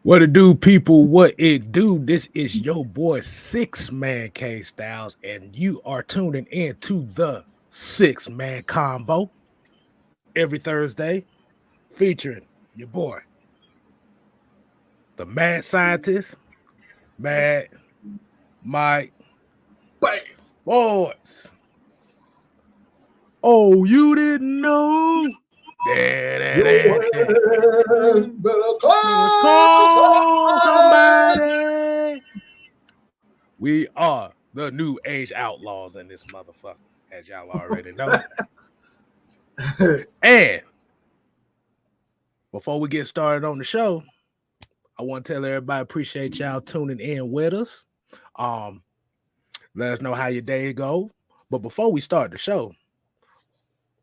What it do, people? What it do? This is your boy Six Man K Styles, and you are tuning in to the Six Man Combo every Thursday, featuring your boy, the Mad Scientist, Mad Mike Sports. Oh, you didn't know? Better Call somebody. We are the new age outlaws in this motherfucker, as y'all already know. And before we get started on the show, I want to tell everybody appreciate y'all tuning in with us. Let us know how your day go. But before we start the show,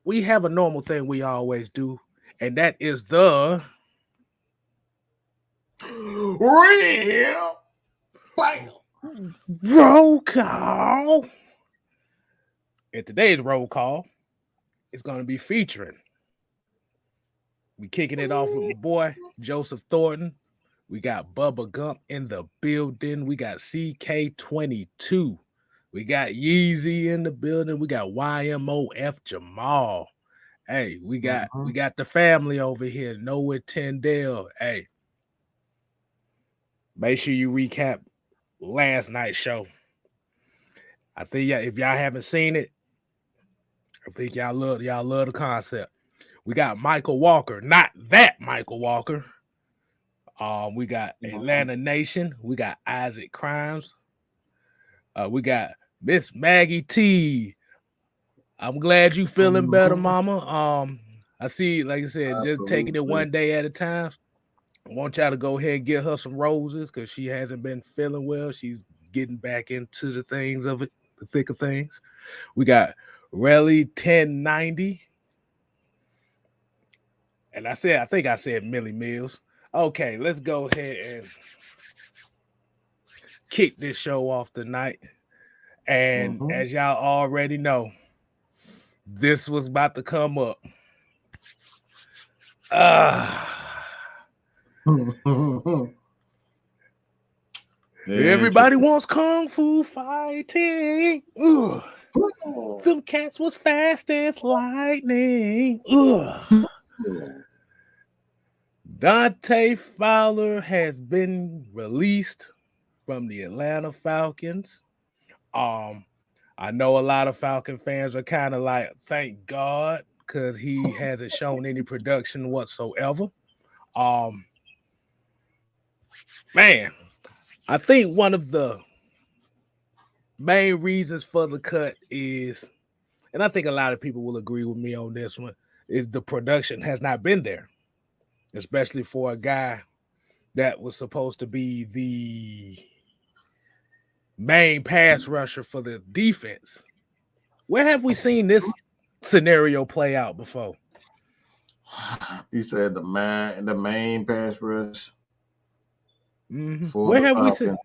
we have a normal thing we always do, and that is the real bam. roll call. And today's roll call is going to be featuring. We kicking it off with my boy Joseph Thornton. We got Bubba Gump in the building. We got CK22. We got Yeezy in the building. We got YMOF Jamal. Hey, we got the family over here. Noah Tyndale. Hey, make sure you recap last night's show. I think if y'all haven't seen it, I think y'all love the concept. We got Michael Walker, not that Michael Walker. We got Atlanta Nation. We got Isaac Crimes. We got Miss Maggie T. I'm glad you feeling better, mama. I see, like I said, just taking it one day at a time. I want y'all to go ahead and get her some roses because she hasn't been feeling well. She's getting back into the things of it, the thick of things. We got Relly 1090. And I think I said Millie Mills. Okay, let's go ahead and kick this show off tonight. And as y'all already know, this was about to come up. Everybody wants kung fu fighting. Them cats was fast as lightning. Dante Fowler has been released from the Atlanta Falcons. I know a lot of Falcon fans are kind of like, thank God, because he hasn't shown any production whatsoever. Man, I think one of the main reasons for the cut is, and I think a lot of people will agree with me on this one, is the production has not been there, especially for a guy that was supposed to be the main pass rusher for the defense. Where have we seen this scenario play out before? You said the main pass rush. Where have we seen?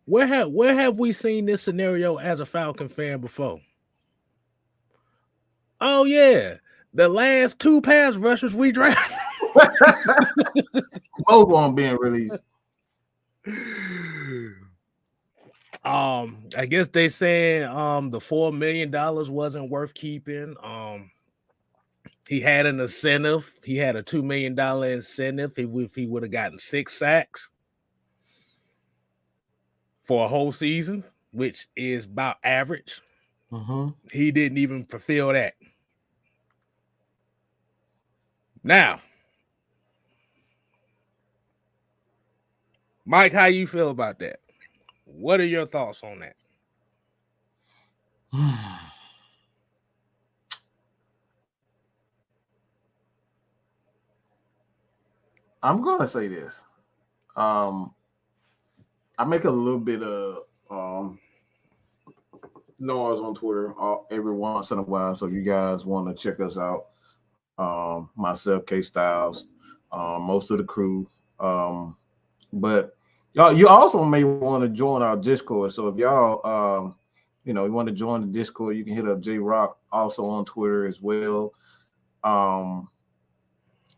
Where have we seen this scenario as a Falcon fan before? Oh yeah, the last two pass rushers we drafted. Both of them being released. I guess they saying the $4 million wasn't worth keeping. He had an incentive. He had a $2 million incentive if he would have gotten 6 sacks for a whole season, which is about average. He didn't even fulfill that. Now, Mike, how you feel about that? What are your thoughts on that? I'm gonna say this. I make a little bit of noise on Twitter every once in a while. So if you guys want to check us out, myself, K Styles, most of the crew. But y'all, you also may want to join our Discord. So if y'all, you want to join the Discord, you can hit up J Rock also on Twitter as well.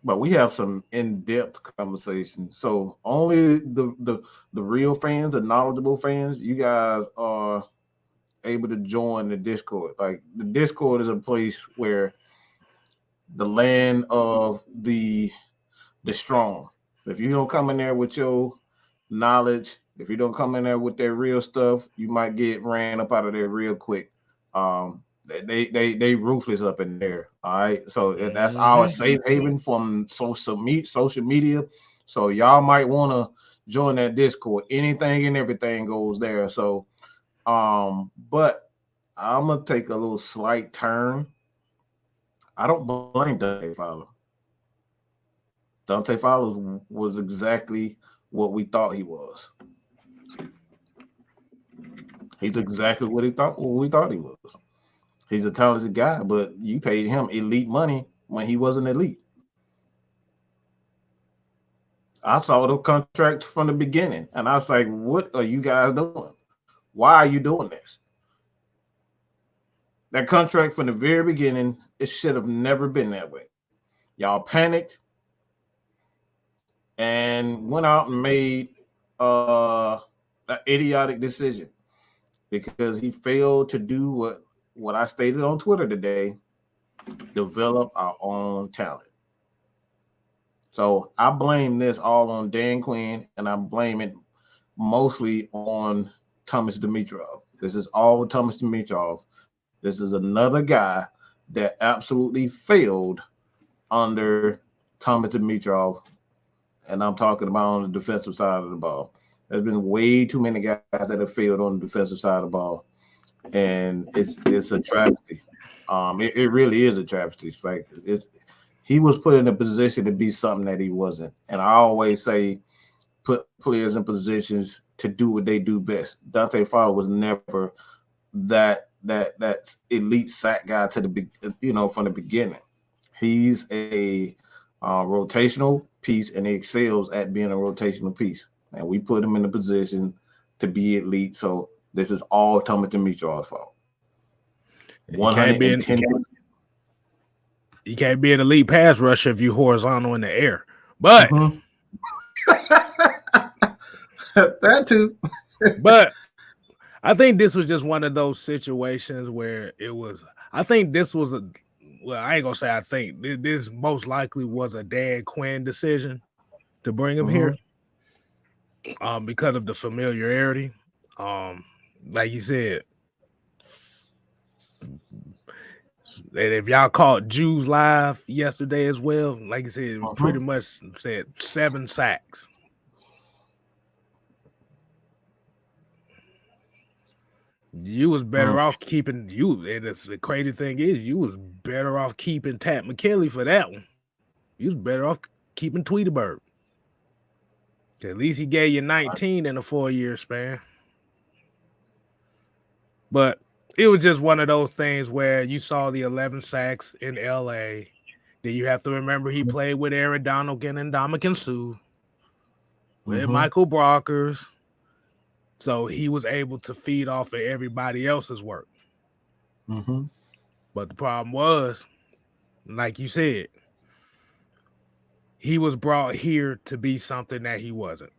But we have some in-depth conversation. So only the real fans, the knowledgeable fans, you guys are able to join the Discord. Like the Discord is a place where the land of the strong. If you don't come in there with your knowledge, if you don't come in there with their real stuff, you might get ran up out of there real quick. They ruthless up in there. All right, so that's our safe haven from social media. So y'all might want to join that Discord. Anything and everything goes there. So, but I'm gonna take a little slight turn. I don't blame Dante Fowler. Dante Fowler was exactly what we thought he was. He's exactly what we thought he was. He's a talented guy, but you paid him elite money when he wasn't elite. I saw the contract from the beginning, and I was like, what are you guys doing? Why are you doing this? That contract from the very beginning, it should have never been that way. Y'all panicked and went out and made an idiotic decision because he failed to do what I stated on Twitter today, develop our own talent. So I blame this all on Dan Quinn, and I blame it mostly on Thomas Dimitrov. This is all Thomas Dimitrov. This is another guy that absolutely failed under Thomas Dimitrov, and I'm talking about on the defensive side of the ball. There's been way too many guys that have failed on the defensive side of the ball, and it's a travesty. It really is a travesty. It's like he was put in a position to be something that he wasn't. And I always say, put players in positions to do what they do best. Dante Fowler was never that elite sack guy from the beginning. He's a rotational piece, and he excels at being a rotational piece. And we put him in a position to be elite. So this is all Thomas Dimitrov's fault. 110. You can't be an elite pass rusher if you're horizontal in the air. But that too. But I think this was just one of those situations where it was. I think this was I ain't gonna say I think this most likely was a Dan Quinn decision to bring him here, because of the familiarity. Like you said, and if y'all caught Jews live yesterday as well, like you said, pretty much said 7 sacks. You was better off keeping you. And the crazy thing is, you was better off keeping Tat McKinley for that one. You was better off keeping Tweeterberg. At least he gave you 19 in a 4-year span. But it was just one of those things where you saw the 11 sacks in LA. Then you have to remember he played with Aaron Donaldson and Ndamukong Suh, with Michael Brockers. So he was able to feed off of everybody else's work. But the problem was, like you said, he was brought here to be something that he wasn't.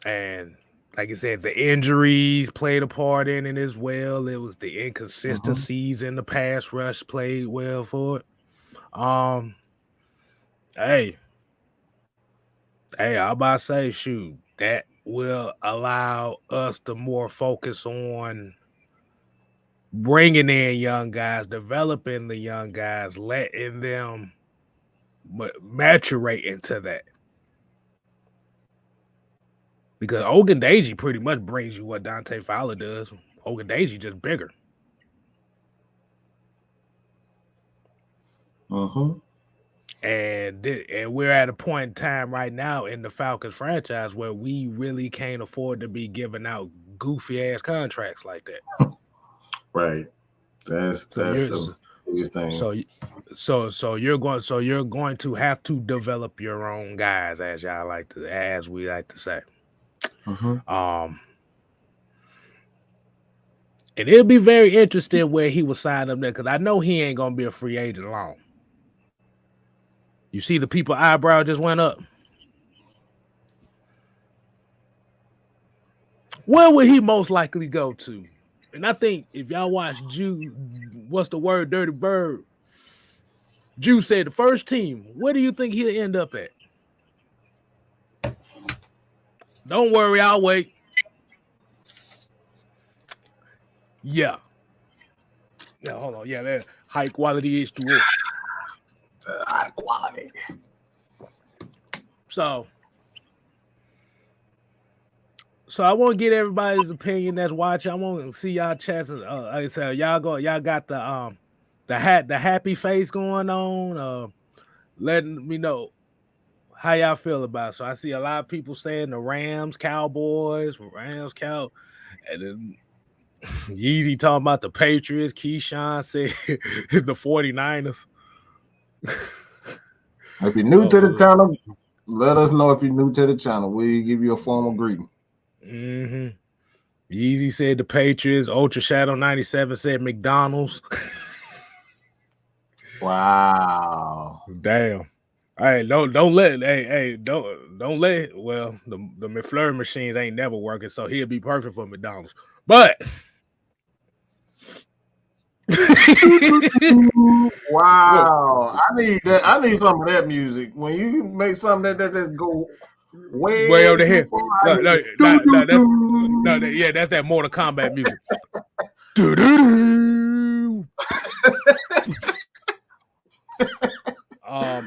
And like I said, the injuries played a part in it as well. It was the inconsistencies in the pass rush played well for it. Hey, I'm about to say, shoot, that will allow us to more focus on bringing in young guys, developing the young guys, letting them maturate into that. Because Ogundeji pretty much brings you what Dante Fowler does. Ogundeji just bigger. And we're at a point in time right now in the Falcons franchise where we really can't afford to be giving out goofy ass contracts like that. Right. That's the thing. So you're going to have to develop your own guys, as we like to say. And it'll be very interesting where he will sign up there, because I know he ain't gonna be a free agent long. You see the people eyebrow just went up. Where would he most likely go to? And I think if y'all watch what's the word, Dirty Bird? Jew said the first team. Where do you think he'll end up at? Don't worry, I'll wait. Yeah. Yeah, hold on. Yeah, that high quality H2O. High quality. So I want to get everybody's opinion that's watching. I want to see y'all chats. Like I said, y'all got the happy face going on. Letting me know how y'all feel about it. So I see a lot of people saying the Rams, Cowboys, and then Yeezy talking about the Patriots. Keyshawn said it's the 49ers. If you're new to the channel, let us know if you're new to the channel. We'll give you a formal greeting. Yeezy said the Patriots. Ultra Shadow 97 said McDonald's. Wow. Damn. All right, don't let well, the McFlurry machines ain't never working, so he'll be perfect for McDonald's. But wow, I need that. I need some of that music. When you make something that go way over here. That's that Mortal Kombat music.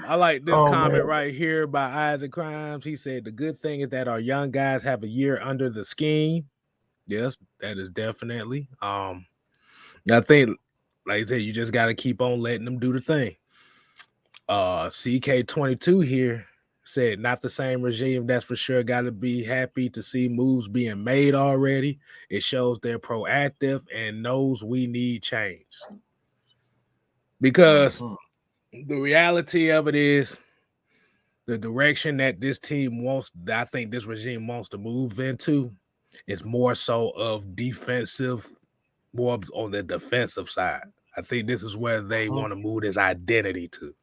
I like this comment right here by Isaac Crimes. He said the good thing is that our young guys have a year under the scheme. Yes, that is definitely. I think, like I said, you just got to keep on letting them do the thing. CK22 here said not the same regime. That's for sure. Got to be happy to see moves being made already. It shows they're proactive and knows we need change. Because the reality of it is the direction that this team wants, I think this regime wants to move into is more so of defensive, more on the defensive side. I think this is where they want to move this identity to.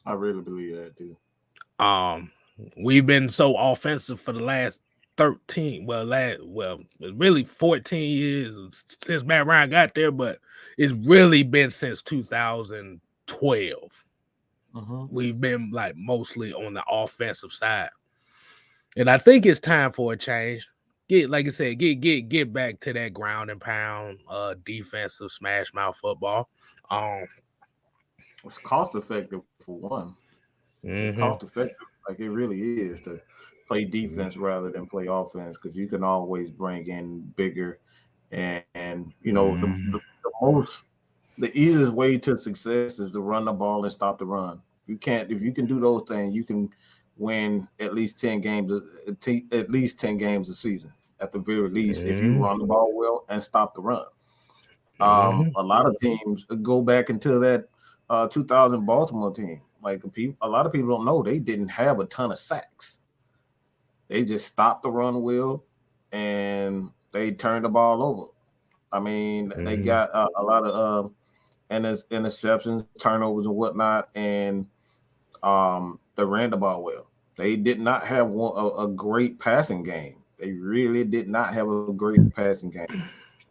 I really believe that too. We've been so offensive for the last 13, really 14 years since Matt Ryan got there, but it's really been since 2012. We've been like mostly on the offensive side, and I think it's time for a change. Get back to that ground and pound, defensive smash mouth football. It's cost effective for one. It's cost effective, like it really is, to play defense rather than play offense, because you can always bring in bigger and you know the easiest way to success is to run the ball and stop the run. If you can do those things, you can win at least 10 games a season at the very least, if you run the ball well and stop the run. A lot of teams go back into that 2000 Baltimore team. Like a lot of people don't know, they didn't have a ton of sacks. They just stopped the run well and they turned the ball over. I mean, they got a lot of interceptions, turnovers, and whatnot, and they ran the ball well. They did not have a great passing game. They really did not have a great passing game.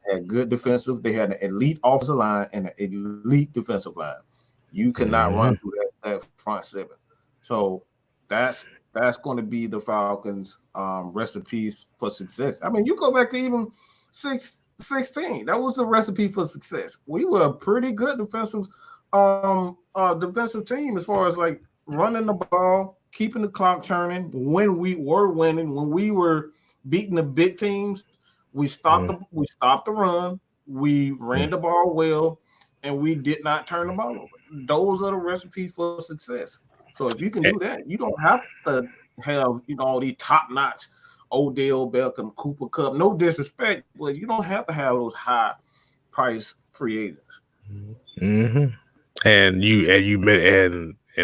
They had good defensive. They had an elite offensive line and an elite defensive line. You cannot run through that front seven. So that's going to be the Falcons' recipes for success. I mean, you go back to even 16. That was the recipe for success. We were a pretty good defensive team as far as like running the ball keeping the clock churning. When we were winning, when we were beating the big teams, we stopped the run. We ran the ball well, and we did not turn the ball over. Those are the recipes for success. So if you can do that, you don't have to have all these top notch Odell Beckham, Cooper Kupp. No disrespect, but you don't have to have those high price free agents. And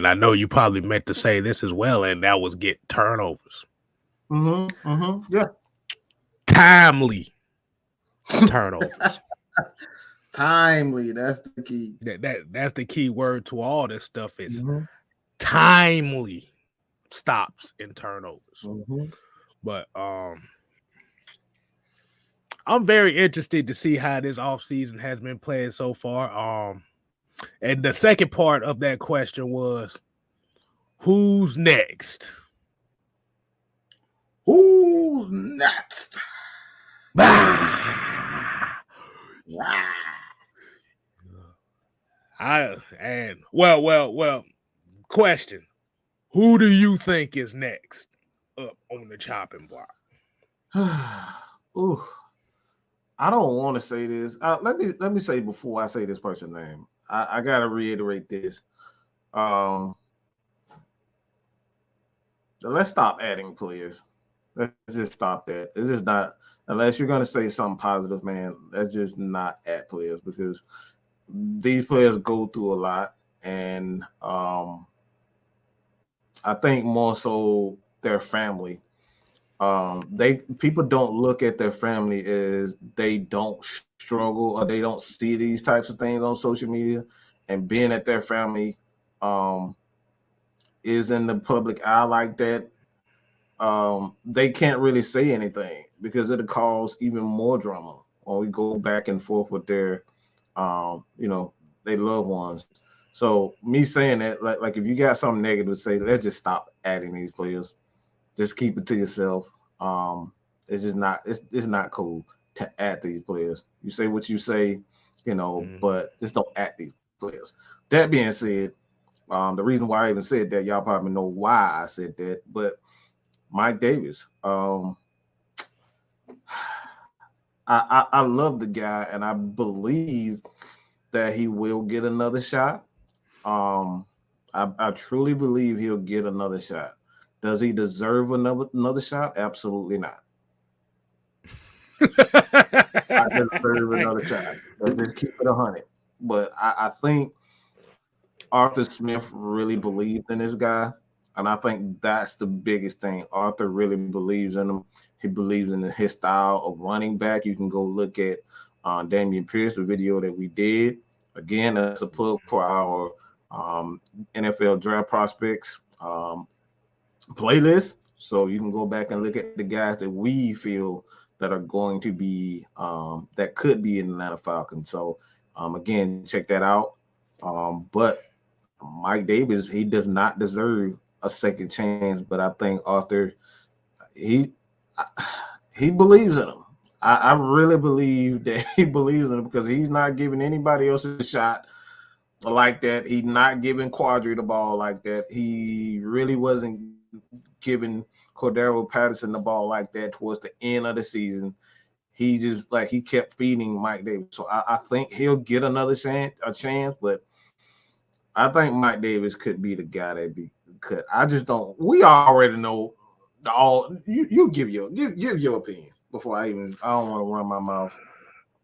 I know you probably meant to say this as well, and that was get turnovers. Yeah. Timely turnovers. Timely. That's the key. That's the key word to all this stuff is timely stops and turnovers. But I'm very interested to see how this offseason has been playing so far. And the second part of that question was, who's next? Who's next? Question. Who do you think is next up on the chopping block? Ooh, I don't want to say this. Let me say before I say this person's name. I gotta reiterate this. Let's stop adding players. Let's just stop that. It's just not, unless you're gonna say something positive, man. Let's just not add players because these players go through a lot, and I think more so their family. People don't look at their family as they don't struggle or they don't see these types of things on social media, and being at their family is in the public eye like that. They can't really say anything because it'll cause even more drama when we go back and forth with their their loved ones. So me saying that, like if you got something negative to say, let's just stop adding these players. Just keep it to yourself. It's just not. It's not cool to add these players. You say what you say, but just don't add these players. That being said, the reason why I even said that, y'all probably know why I said that. But Mike Davis, I love the guy, and I believe that he will get another shot. I truly believe he'll get another shot. Does he deserve another shot? Absolutely not. I deserve another shot. Let's just keep it 100. But I think Arthur Smith really believed in this guy, and I think that's the biggest thing. Arthur really believes in him. He believes in his style of running back. You can go look at Damian Pierce, the video that we did. Again, that's a plug for our NFL draft prospects playlist. So you can go back and look at the guys that we feel that are going to be that could be in the Atlanta Falcons. So again, check that out. But Mike Davis, he does not deserve a second chance. But I think Arthur, he believes in him. I really believe that he believes in him because he's not giving anybody else a shot like that. He's not giving Quadri the ball like that. He really wasn't giving Cordero Patterson the ball like that towards the end of the season. He just he kept feeding Mike Davis. So I think he'll get another chance, but I think Mike Davis could be the guy that be cut. I just don't. We already know you give your opinion before I don't want to run my mouth.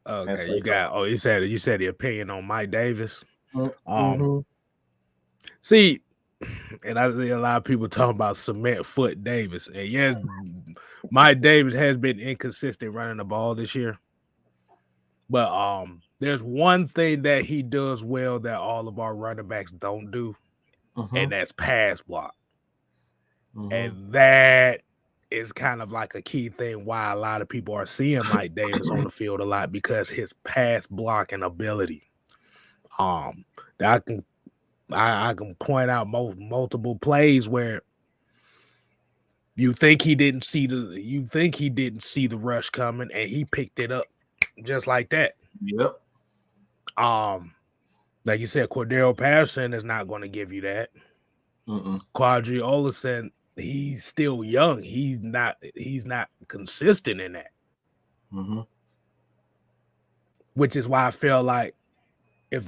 Okay, you said the opinion on Mike Davis. See, and I see a lot of people talking about cement foot Davis. And yes, Mike Davis has been inconsistent running the ball this year. But there's one thing that he does well that all of our running backs don't do, and that's pass block. And that is kind of like a key thing why a lot of people are seeing Mike Davis on the field a lot, because his pass blocking ability. I can point out multiple plays where you think he didn't see the rush coming, and he picked it up just like that. Yep. Like you said, Cordero Patterson is not going to give you that. Quadri Olsen, he's still young. He's not consistent in that. Which is why I feel like when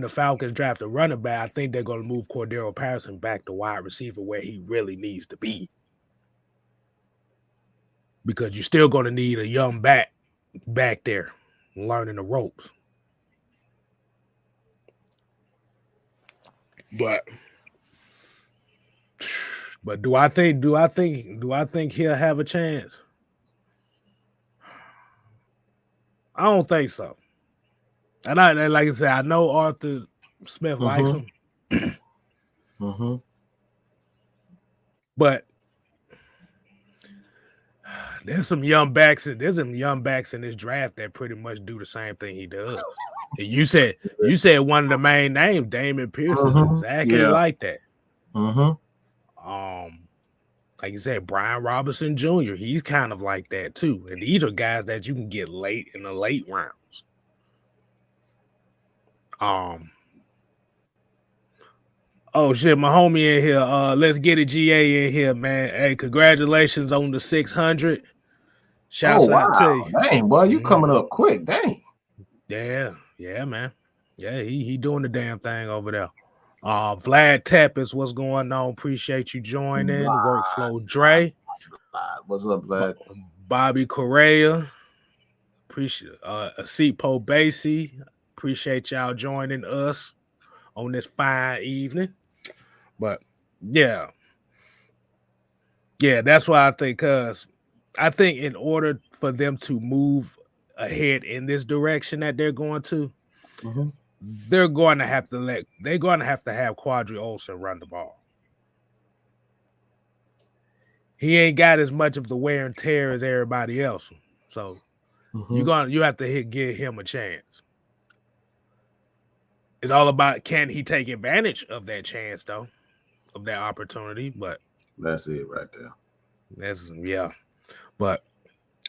the Falcons draft a running back, I think they're going to move Cordero Patterson back to wide receiver where he really needs to be. Because you're still going to need a young back there learning the ropes. But do I think he'll have a chance? I don't think so. And like I said, I know Arthur Smith likes him. But there's some young backs in this draft that pretty much do the same thing he does. And you said one of the main names, Damon Pierce, is exactly like that. Like you said, Brian Robinson Jr., he's kind of like that too. And these are guys that you can get late in the late rounds. Oh shit, my homie in here. Let's get it, GA in here, man. Hey, congratulations on the 600. Shouts out to you. Dang, boy, you coming up quick. Dang. Yeah, man. Yeah, he doing the damn thing over there. Vlad Tepis, what's going on? Appreciate you joining. Workflow Dre. What's up, Vlad? Bobby Correa. Appreciate Asipo Basie. Appreciate y'all joining us on this fine evening. But yeah, that's why I think, because I think in order for them to move ahead in this direction that they're going to, they're going to have to have Quadri Olsen run the ball. He ain't got as much of the wear and tear as everybody else, so you have to give him a chance. It's all about, can he take advantage of that chance, though, of that opportunity? But that's it right there. But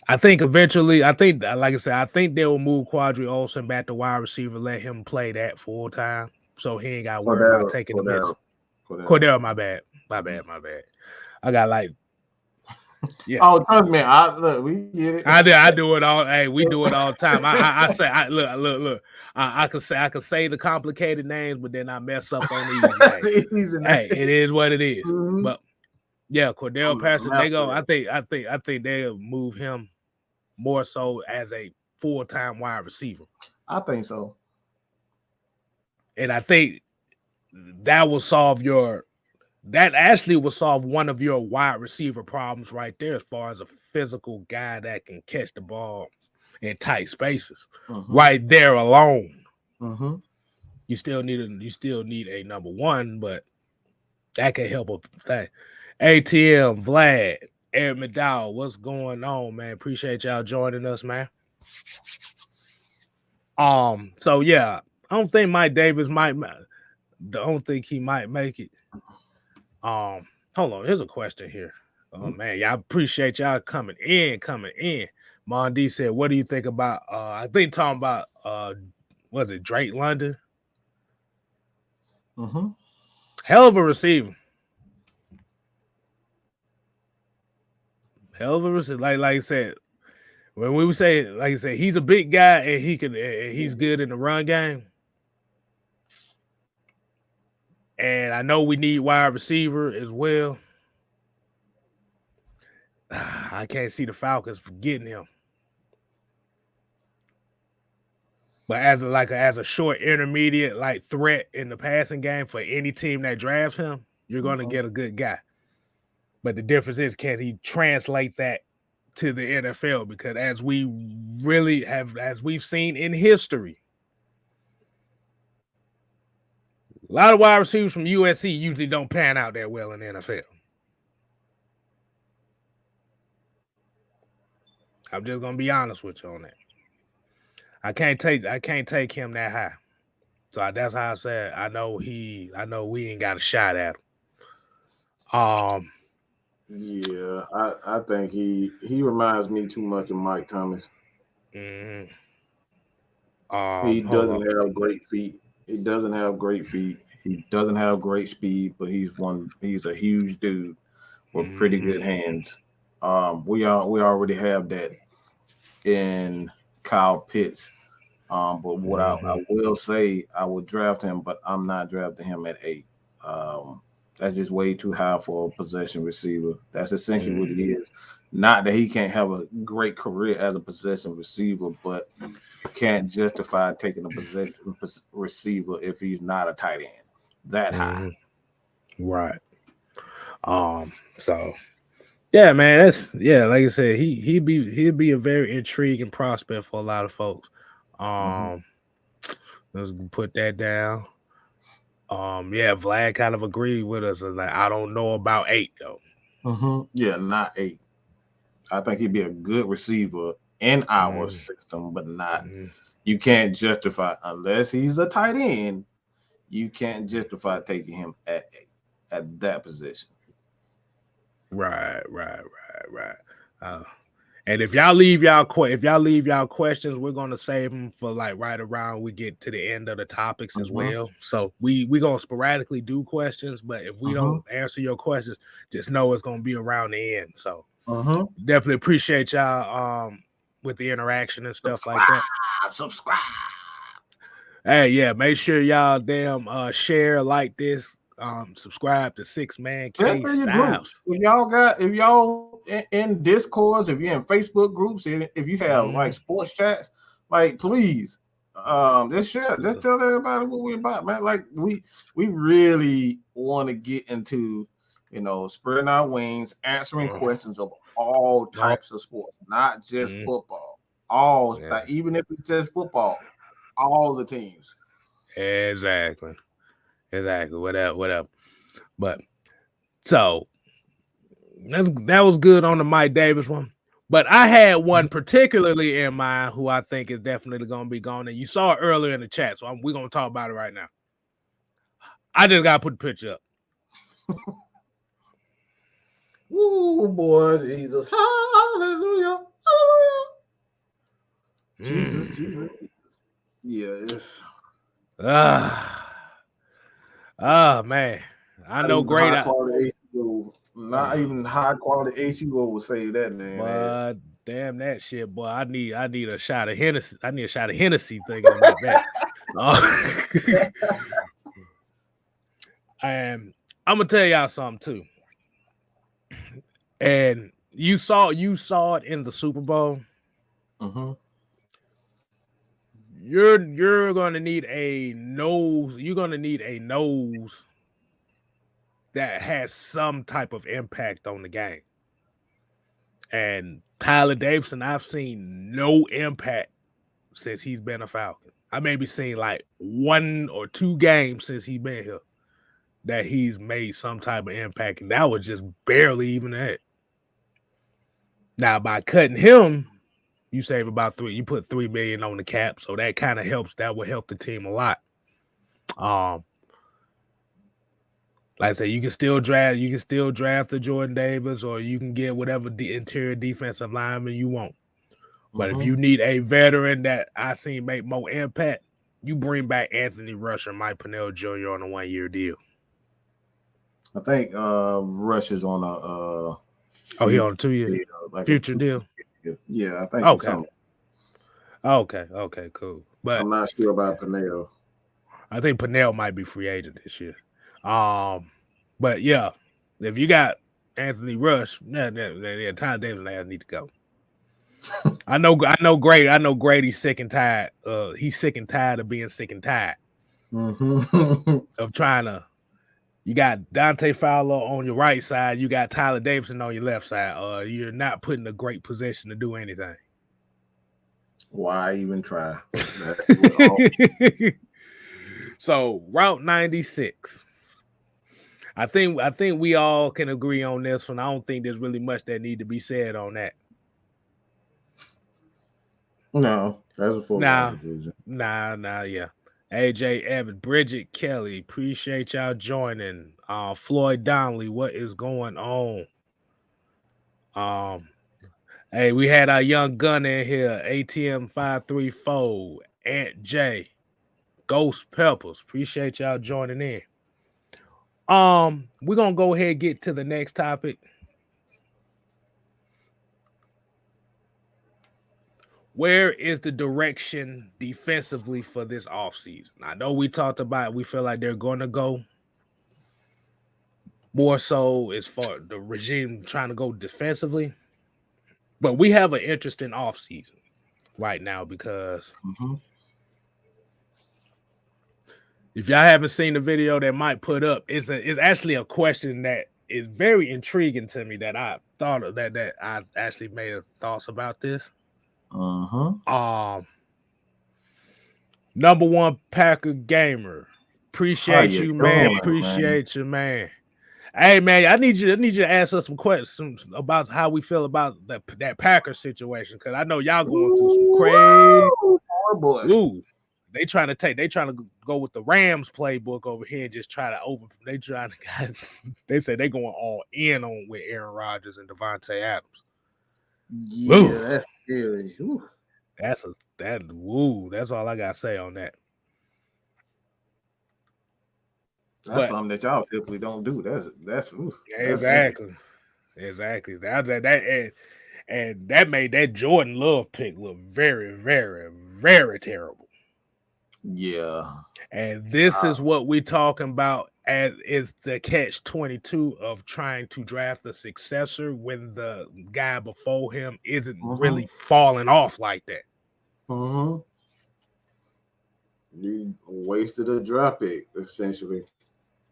I think eventually, like I said, I think they will move Quadri Olsen back to wide receiver, let him play that full time, so he ain't got to worry about taking the miss. Cordero, my bad. I got like, yeah. Oh, trust me, we get it. I do it all. Hey, we do it all the time. I say, look. I could say the complicated names, but then I mess up on these names. Hey, it is what it is. But yeah, Cordero Patterson, they go. I think they'll move him more so as a full-time wide receiver. I think so. And I think that will solve one of your wide receiver problems right there, as far as a physical guy that can catch the ball in tight spaces. Right there alone. You still need a number one, but that can help with that. ATM, Vlad, Eric McDowell, what's going on, man? Appreciate y'all joining us, man. So yeah, I don't think Mike Davis don't think he might make it. Hold on, here's a question here. Oh man, y'all appreciate y'all coming in. Mondi said, what do you think about I think talking about was it Drake London? Hell of a receiver. Like I said, when we say, like I said, he's a big guy and he's good in the run game. And I know we need wide receiver as well. I can't see the Falcons forgetting him. But as a short intermediate like threat in the passing game for any team that drafts him, you're going to get a good guy. But the difference is, can he translate that to the NFL? Because as we've seen in history, a lot of wide receivers from USC usually don't pan out that well in the NFL. I'm just gonna be honest with you on that. I can't take him that high. So that's how I said I know we ain't got a shot at him. Yeah, I think he reminds me too much of Mike Thomas. He doesn't have great feet. He doesn't have great speed, but he's a huge dude with pretty good hands. We already have that in Kyle Pitts. But what I will say, I would draft him, but I'm not drafting him at 8. That's just way too high for a possession receiver. That's essentially what he is. Not that he can't have a great career as a possession receiver, but you can't justify taking a possession receiver if he's not a tight end that high. Right. So yeah, man, like I said, he'd be a very intriguing prospect for a lot of folks. Let's put that down. Yeah, Vlad kind of agreed with us. Like, I don't know about 8 though. Yeah, not 8. I think he'd be a good receiver in our system, but not. You can't justify unless he's a tight end. You can't justify taking him at 8 at that position. Right. And if y'all leave y'all questions, we're gonna save them for like right around we get to the end of the topics as well. So we gonna sporadically do questions, but if we don't answer your questions, just know it's gonna be around the end. So definitely appreciate y'all with the interaction and stuff like that. Subscribe. Hey, yeah, make sure y'all share, like this, subscribe to 6 Man Case Styles. If y'all in Discords, if you're in Facebook groups, if you have like sports chats, like please just share, just tell everybody what we're about, man. Like we really want to get into, spreading our wings, answering questions of all types of sports, not just football. Even if it's just football, all the teams. Exactly. Whatever. But so that was good on the Mike Davis one. But I had one particularly in mind who I think is definitely going to be gone. And you saw it earlier in the chat, so we're going to talk about it right now. I just got to put the picture up. Ooh, boy, Jesus. Hallelujah. Hallelujah. Jesus. Yes. Man. I know great. Not even high quality HUO will say that, man. But damn that shit, boy. I need a shot of Hennessy. I need a shot of Hennessy thinking about that. And I'm gonna tell y'all something too. And you saw it in the Super Bowl. You're gonna need a nose. You're gonna need a nose that has some type of impact on the game. And Tyeler Davison, I've seen no impact since he's been a Falcon. I maybe seen like 1 or 2 games since he's been here that he's made some type of impact, and that was just barely even that. Now, by cutting him, you save about $3. You put $3 million on the cap, so that kind of helps. That would help the team a lot. Like I said, you can still draft the Jordan Davis, or you can get whatever the interior defensive lineman you want. But if you need a veteran that I seen make more impact, you bring back Anthony Rush or Mike Pennell Jr. on a 1-year deal. I think Rush is on a he on a 2-year future deal. Yeah, I think okay. Okay, cool. But I'm not sure about Pennell. I think Pennell might be free agent this year. But yeah, if you got Anthony Rush, Tom Davis need to go. I know Grady's sick and tired. He's sick and tired of being sick and tired of trying to. You got Dante Fowler on your right side. You got Tyeler Davison on your left side. You're not put in a great position to do anything. Why even try? So Route 96. I think we all can agree on this one. I don't think there's really much that need to be said on that. No, that's a full conclusion. Yeah. AJ Evans, Bridget Kelly, appreciate y'all joining. Floyd Donnelly, what is going on? Hey, we had our young gun in here, ATM 534, Aunt J, Ghost Peppers. Appreciate y'all joining in. We're gonna go ahead and get to the next topic. Where is the direction defensively for this offseason? I know we talked about we feel like they're going to go more so as far the regime trying to go defensively. But we have an interesting offseason right now because if y'all haven't seen the video that Mike put up, it's actually a question that is very intriguing to me that I thought of that I actually made thoughts about this. Number one Packer gamer. Appreciate you, man. Appreciate you, man. Hey, man, I need you to ask us some questions about how we feel about that Packer situation because I know y'all going through some crazy. Oh boy. Ooh, they trying to go with the Rams playbook over here and just try to they say they going all in on with Aaron Rodgers and Davante Adams. Yeah, ooh. That's scary. Ooh. That's all I gotta say on that. That's something that y'all typically don't do. That's exactly. That and that made that Jordan Love pick look very, very, very terrible. Yeah. And this is what we're talking about as is the catch-22 of trying to draft a successor when the guy before him isn't really falling off like that. You wasted a draft pick, essentially.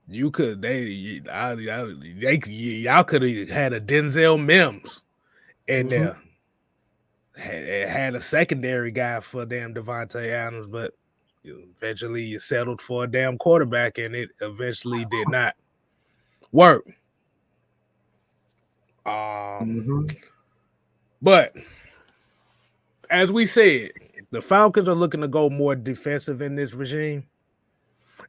You could y'all could have had a Denzel Mims in there. Had a secondary guy for damn Davante Adams, but eventually you settled for a damn quarterback, and it eventually did not work. But as we said, the Falcons are looking to go more defensive in this regime.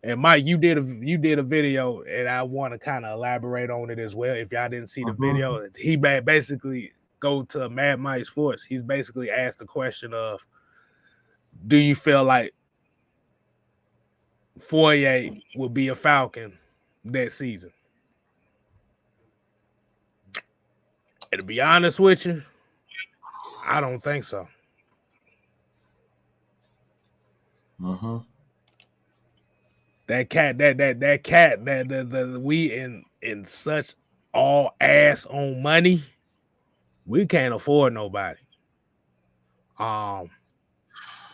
And Mike, you did a video, and I want to kind of elaborate on it as well. If y'all didn't see the video, he basically go to Mad Mike Sports. He's basically asked the question of, do you feel like Foyer will be a Falcon that season? And to be honest with you, I don't think so. That we in such all ass on money, we can't afford nobody. Because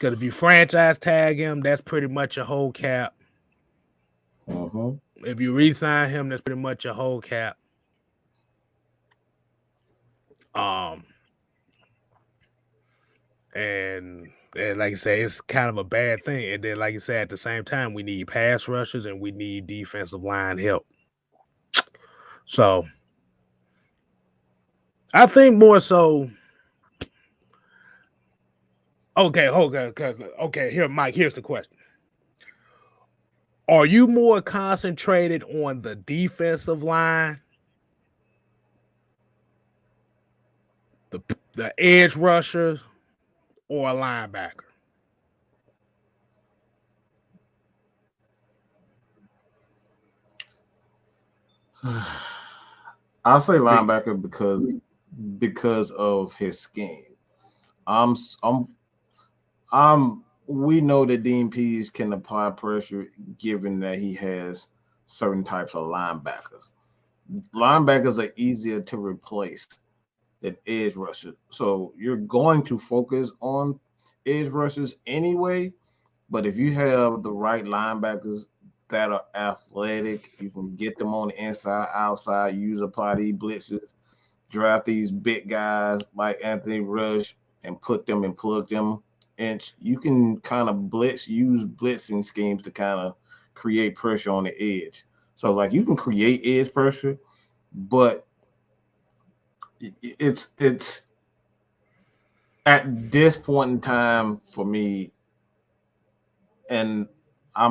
if you franchise tag him, that's pretty much a whole cap. If you re-sign him, that's pretty much a whole cap. And like I say, it's kind of a bad thing. And then, like you said, at the same time, we need pass rushers and we need defensive line help. So I think more so. Okay, here, Mike, here's the question. Are you more concentrated on the defensive line, the edge rushers, or a linebacker? I'll say linebacker because of his scheme. We know that Dean Pease can apply pressure given that he has certain types of linebackers. Linebackers are easier to replace than edge rushers. So you're going to focus on edge rushers anyway, but if you have the right linebackers that are athletic, you can get them on the inside, outside, apply these blitzes, draft these big guys like Anthony Rush and put them and plug them. And you can kind of use blitzing schemes to kind of create pressure on the edge. So like you can create edge pressure, but it's at this point in time for me, and I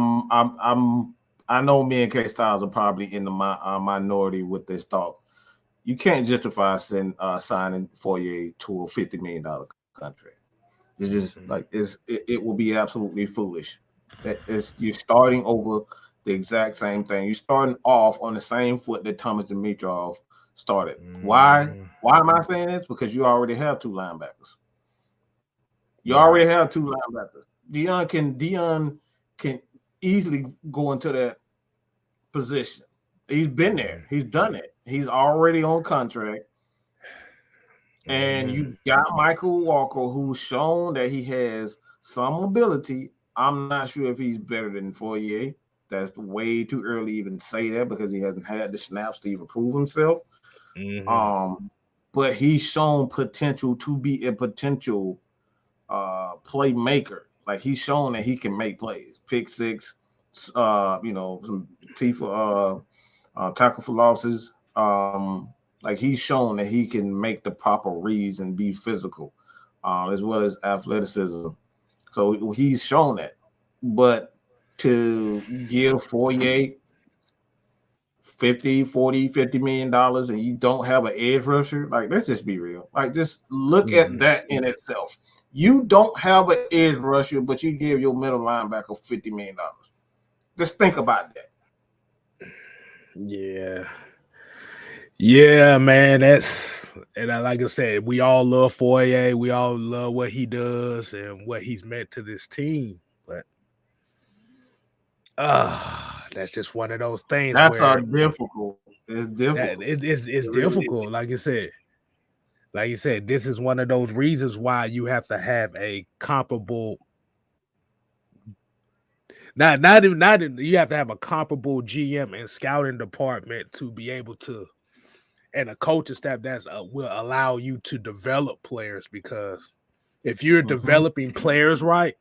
know me and K Styles are probably in the minority with this thought. You can't justify signing Foyer to a $50 million contract. It's just like it will be absolutely foolish. You're starting over the exact same thing. You're starting off on the same foot that Thomas Dimitrov started. Why? Why am I saying this? Because you already have two linebackers. You already have two linebackers. Dion can easily go into that position. He's been there. He's done it. He's already on contract. And you got Michael Walker, who's shown that he has some ability. I'm not sure if he's better than Fourier. That's way too early to even say that because he hasn't had the snaps to even prove himself. But he's shown potential to be a potential playmaker. Like he's shown that he can make plays, pick six, some tackle for losses. Like he's shown that he can make the proper reads and be physical, as well as athleticism. So he's shown that. But to give Fourier $50 million and you don't have an edge rusher, like let's just be real. Like just look at that in itself. You don't have an edge rusher, but you give your middle linebacker $50 million. Just think about that. Yeah, man. Like I said, we all love Fourier. We all love what he does and what he's meant to this team. But that's just one of those things. That's difficult. It's difficult. It's difficult. Like you said, this is one of those reasons why you have to have a comparable. Not even you have to have a comparable GM and scouting department to be able to, and a coaching staff that will allow you to develop players. Because if you're developing players right,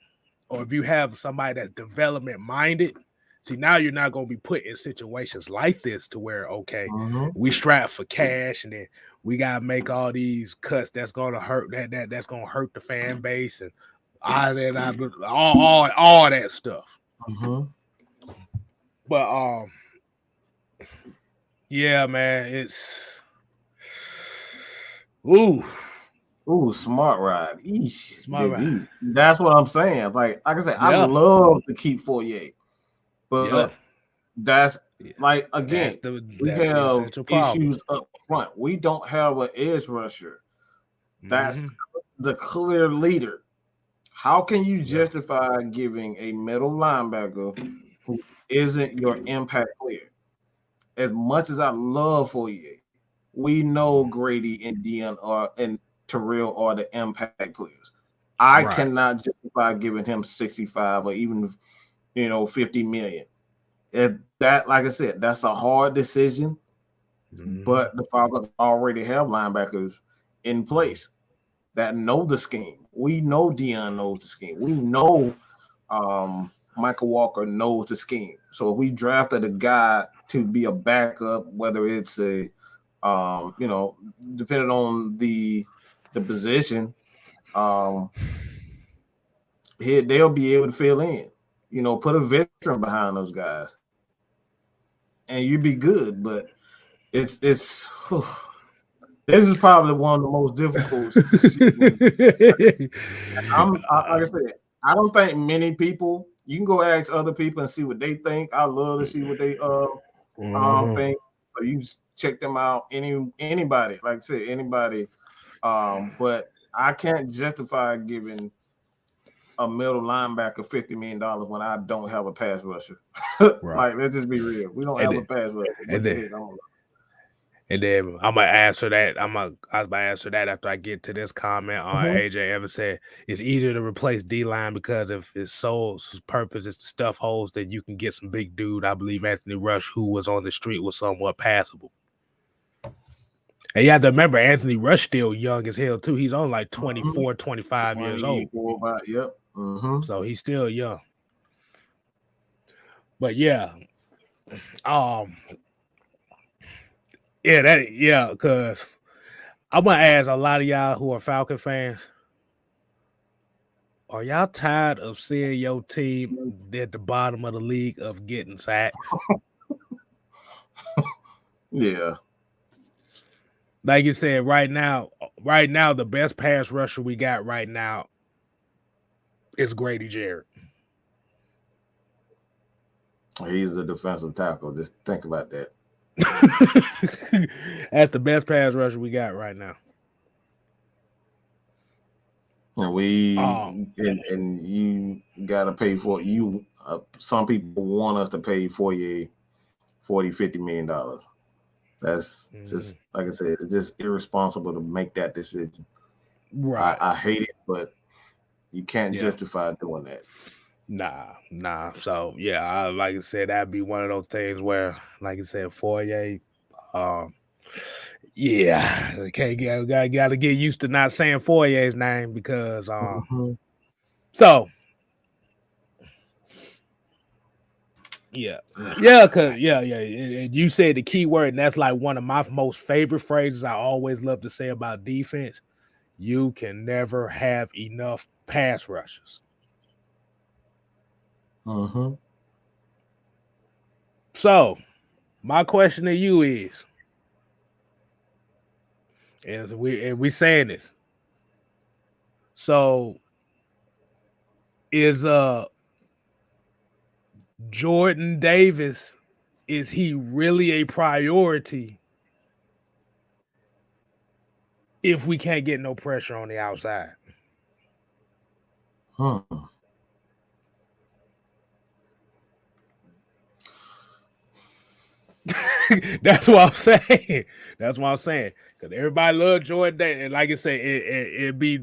or if you have somebody that's development minded, see, now you're not going to be put in situations like this to where, okay, we strap for cash and then we got to make all these cuts that's going to hurt that's going to hurt the fan base and all that stuff. But yeah, man, it's smart ride. Smart ride. That's what I'm saying. Like I said, I love to keep Fourier, but that's like again, we have issues up front. We don't have an edge rusher. That's the clear leader. How can you justify giving a middle linebacker who isn't your impact player? As much as I love Fourier, we know Grady and Dion and Terrell are the impact players. I cannot justify giving him 65 or even 50 million. That, like I said, that's a hard decision. But the Falcons already have linebackers in place that know the scheme. We know Dion knows the scheme. We know Michael Walker knows the scheme. So if we drafted a guy to be a backup, whether it's a depending on the position, they'll be able to fill in. Put a veteran behind those guys, and you'd be good. But it's this is probably one of the most difficult decisions. Like I said, I don't think many people. You can go ask other people and see what they think. I love to see what they think. So you just check them out. Anybody, like I said, anybody. But I can't justify giving a middle linebacker $50 million when I don't have a pass rusher. Like, let's just be real. We don't have a pass rusher. And then I'm gonna answer that. I was about to answer that after I get to this comment on AJ Evans said it's easier to replace D-line because if his sole purpose is to stuff holes, then you can get some big dude. I believe Anthony Rush, who was on the street, was somewhat passable. And you have to remember, Anthony Rush still young as hell too. He's only like 24, 25 years old. So he's still young. But yeah, because I'm gonna ask a lot of y'all who are Falcon fans, are y'all tired of seeing your team at the bottom of the league of getting sacks? Yeah. Like you said, right now, the best pass rusher we got right now is Grady Jarrett. He's a defensive tackle. Just think about that. That's the best pass rusher we got right now. And you gotta pay for you. Some people want us to pay $40, $50 million. That's just like I said, it's just irresponsible to make that decision. Right. I hate it, but you can't justify doing that. Nah. So yeah, like I said, that'd be one of those things where, like I said, Fourier, gotta get used to not saying Fourier's name because so because and you said the key word, and that's like one of my most favorite phrases I always love to say about defense. You can never have enough pass rushers. So my question to you is, and we saying this, so is Jordan Davis, is he really a priority if we can't get no pressure on the outside? That's what I'm saying. That's what I'm saying. Because everybody loves Jordan Davis, and like I say, it'd be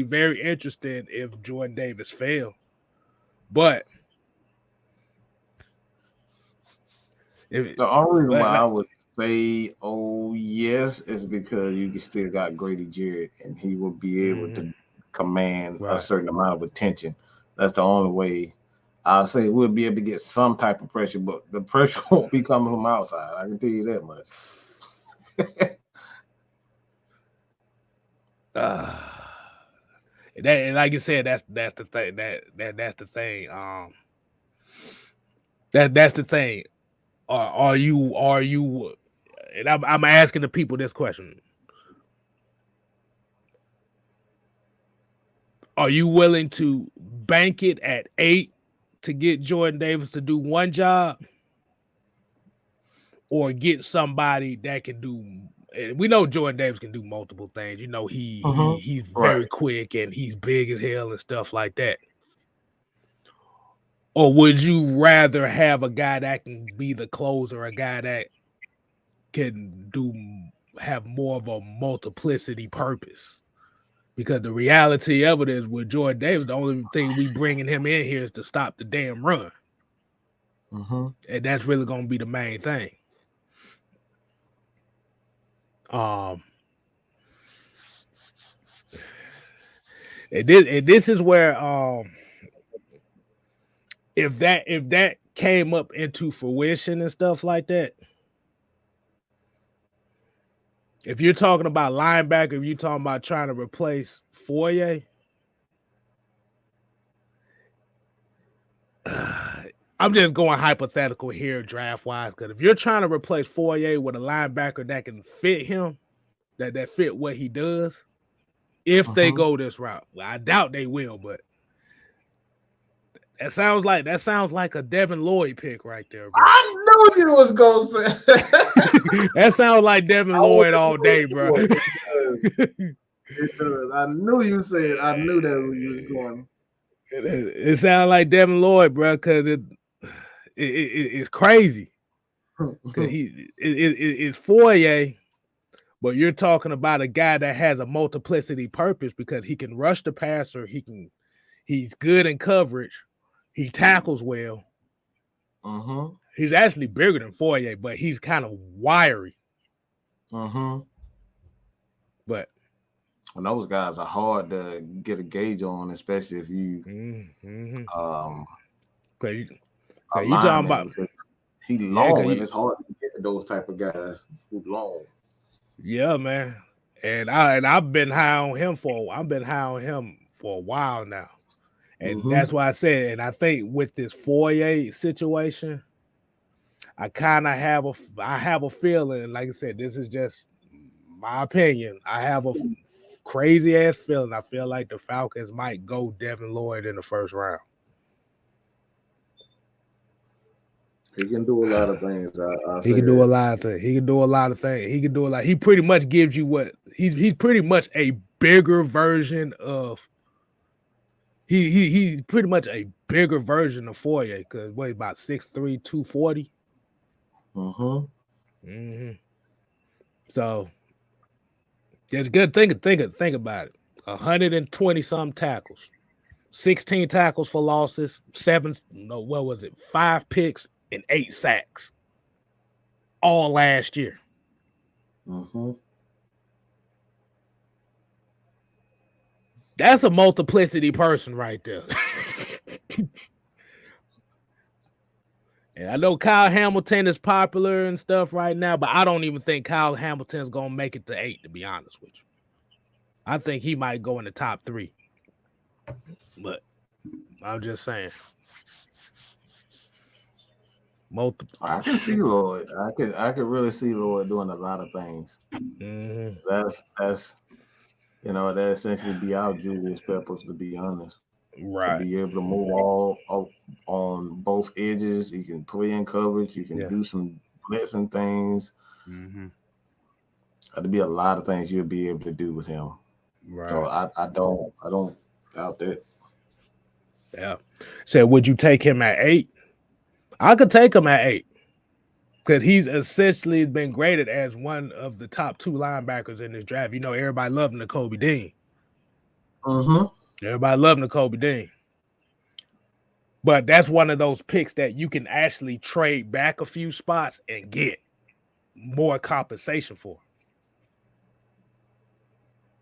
very interesting if Jordan Davis failed. But the only reason why I would say, oh yes, is because you still got Grady Jarrett, and he will be able to command a certain amount of attention. That's the only way. I'll say we'll be able to get some type of pressure, but the pressure won't be coming from outside. I can tell you that much. And like you said, that's the thing. That's the thing. That's the thing. Are you? And I'm asking the people this question: are you willing to bank it at 8 to get Jordan Davis to do one job, or get somebody that can do? We know Jordan Davis can do multiple things. You know, he's very quick and he's big as hell and stuff like that. Or would you rather have a guy that can be the closer, a guy that can have more of a multiplicity purpose? Because the reality of it is, with Jordan Davis, the only thing we bringing him in here is to stop the damn run. And that's really going to be the main thing. And this is where if that came up into fruition and stuff like that, if you're talking about linebacker, if you're talking about trying to replace Fourier, I'm just going hypothetical here, draft wise, because if you're trying to replace Fourier with a linebacker that can fit him, that fit what he does, if they go this route, well, I doubt they will, but that sounds like a Devin Lloyd pick right there, bro. I knew you was gonna say that sounds like Devin Lloyd all day, bro. It does. I knew you said. I knew that you was going. It sounds like Devin Lloyd, bro, because it's crazy. Because it's Fourier, but you're talking about a guy that has a multiplicity purpose because he can rush the passer, he's good in coverage, he tackles well. He's actually bigger than Fourier, but he's kind of wiry. But and those guys are hard to get a gauge on, especially if you you talking about he long, and it's hard to get those type of guys who long. Yeah, man. And I've been high on him for a while now. And that's why I said, and I think with this Fourier situation, I have a feeling, like I said, this is just my opinion. I have a crazy ass feeling. I feel like the Falcons might go Devin Lloyd in the first round. He can do a lot of things. He can do a lot of things. He can do a lot of things. He can do a lot. He pretty much gives you what he's pretty much a bigger version of. He's pretty much a bigger version of Fourier because what about 6'3", 240? So it's good. Think about it. 120 some tackles, 16 tackles for losses, 5 picks and 8 sacks, all last year. That's a multiplicity person right there. And I know Kyle Hamilton is popular and stuff right now, but I don't even think Kyle Hamilton's going to make it to 8, to be honest with you. I think he might go in the top 3. But I'm just saying. I can see Lloyd. I could really see Lloyd doing a lot of things. That's that essentially be our Julius Peppers, to be honest. Right. To be able to move all on both edges. You can play in coverage. You can do some blitzing things. There'd be a lot of things you'll be able to do with him. Right. So I don't doubt that. Yeah. So would you take him at 8? I could take him at 8 because he's essentially been graded as one of the top 2 linebackers in this draft. You know, everybody loved Nakobe Dean. Everybody loved Nakobe Dean. But that's one of those picks that you can actually trade back a few spots and get more compensation for.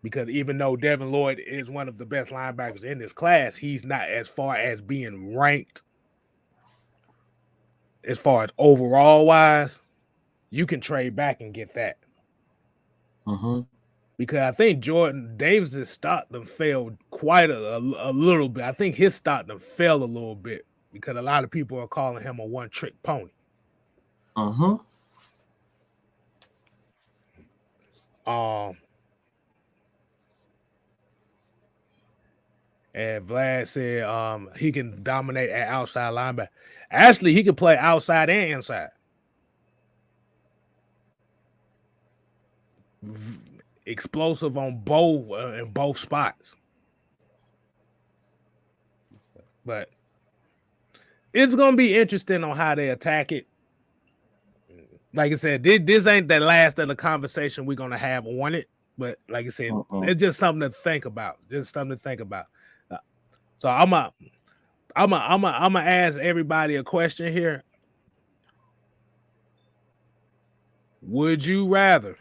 Because even though Devin Lloyd is one of the best linebackers in this class, he's not as far as being ranked as far as overall wise. You can trade back and get that. Because I think Jordan Davis' stock fell quite a little bit. I think his stock fell a little bit because a lot of people are calling him a one-trick pony. And Vlad said he can dominate at outside linebacker. Actually, he can play outside and inside. Explosive on both in both spots. But it's gonna be interesting on how they attack it. Like I said, this ain't the last of the conversation we're gonna have on it. But like I said, it's just something to think about. So I'm gonna ask everybody a question here. Would you rather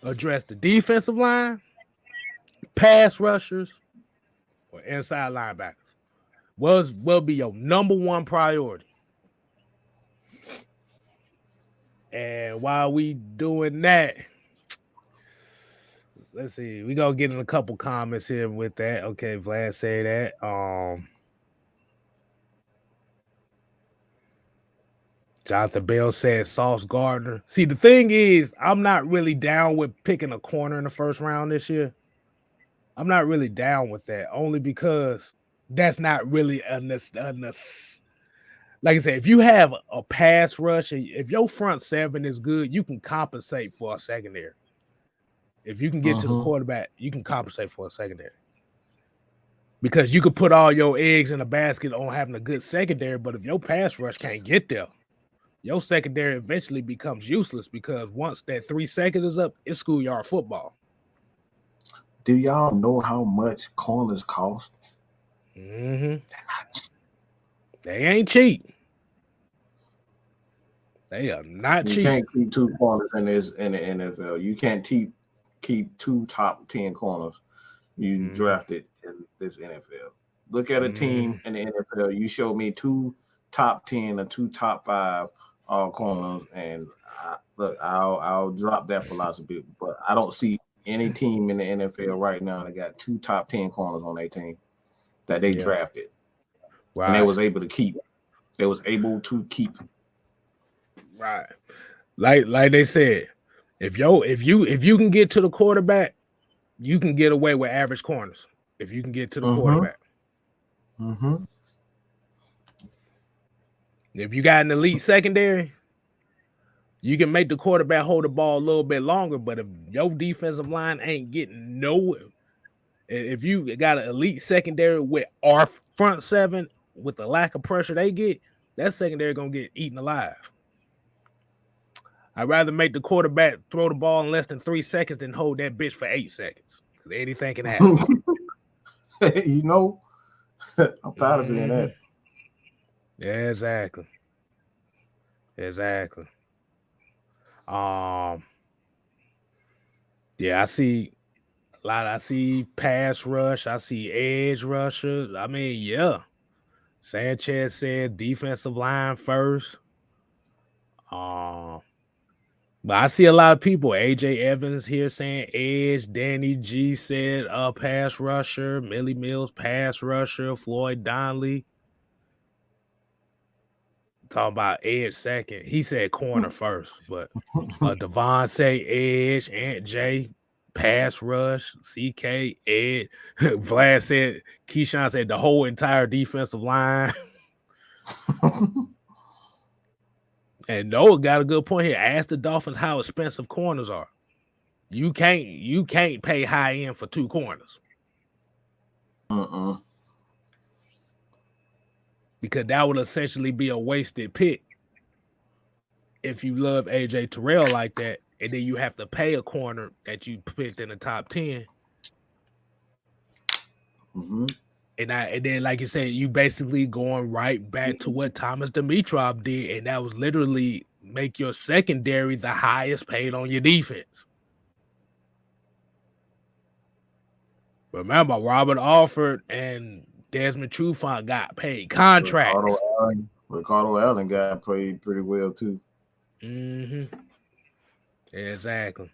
address the defensive line, pass rushers, or inside linebackers? Will be your number one priority? And while we doing that, let's see. We're gonna get in a couple comments here with that. Okay, Vlad say that. Jonathan Bell said Sauce Gardner. See, the thing is, I'm not really down with picking a corner in the first round this year. I'm not really down with that, only because that's not really a like I said, if you have a pass rush, if your front 7 is good, you can compensate for a secondary. If you can get to the quarterback, you can compensate for a secondary. Because you could put all your eggs in a basket on having a good secondary, but if your pass rush can't get there, your secondary eventually becomes useless because once that 3 seconds is up, it's schoolyard football. Do y'all know how much corners cost? They ain't cheap. They are not cheap. You can't keep 2 corners in the NFL. You can't keep 2 top 10 corners. You drafted in this NFL. Look at a team in the NFL. You show me 2 top 10 or 2 top 5 corners, and I'll drop that philosophy. But I don't see any team in the NFL right now that got 2 top 10 corners on their team that they drafted, and they was able to keep. They was able to keep. Right, like they said, if you can get to the quarterback, you can get away with average corners. If you can get to the quarterback. If you got an elite secondary, you can make the quarterback hold the ball a little bit longer. But if your defensive line ain't getting nowhere, if you got an elite secondary with our front seven, with the lack of pressure they get, that secondary gonna get eaten alive. I'd rather make the quarterback throw the ball in less than 3 seconds than hold that bitch for 8 seconds. Because anything can happen. You know, I'm tired of seeing that. Yeah, exactly. Exactly. Yeah, I see a lot. I see pass rush. I see edge rushers. I mean, yeah. Sanchez said defensive line first. But I see a lot of people. AJ Evans here saying edge. Danny G said pass rusher. Millie Mills pass rusher. Floyd Donnelly talking about edge second. He said corner first, but Devon say edge. Aunt J pass rush. CK edge. Vlad said. Keyshawn said the whole entire defensive line. And Noah got a good point here. Ask the Dolphins how expensive corners are. You can't pay high end for 2 corners. Because that would essentially be a wasted pick if you love AJ Terrell like that, and then you have to pay a corner that you picked in the top 10. And then, like you said, you basically going right back to what Thomas Dimitrov did, and that was literally make your secondary the highest paid on your defense. Remember, Robert Alford and Desmond Trufant got paid contracts. Ricardo Allen got paid pretty well too. Exactly.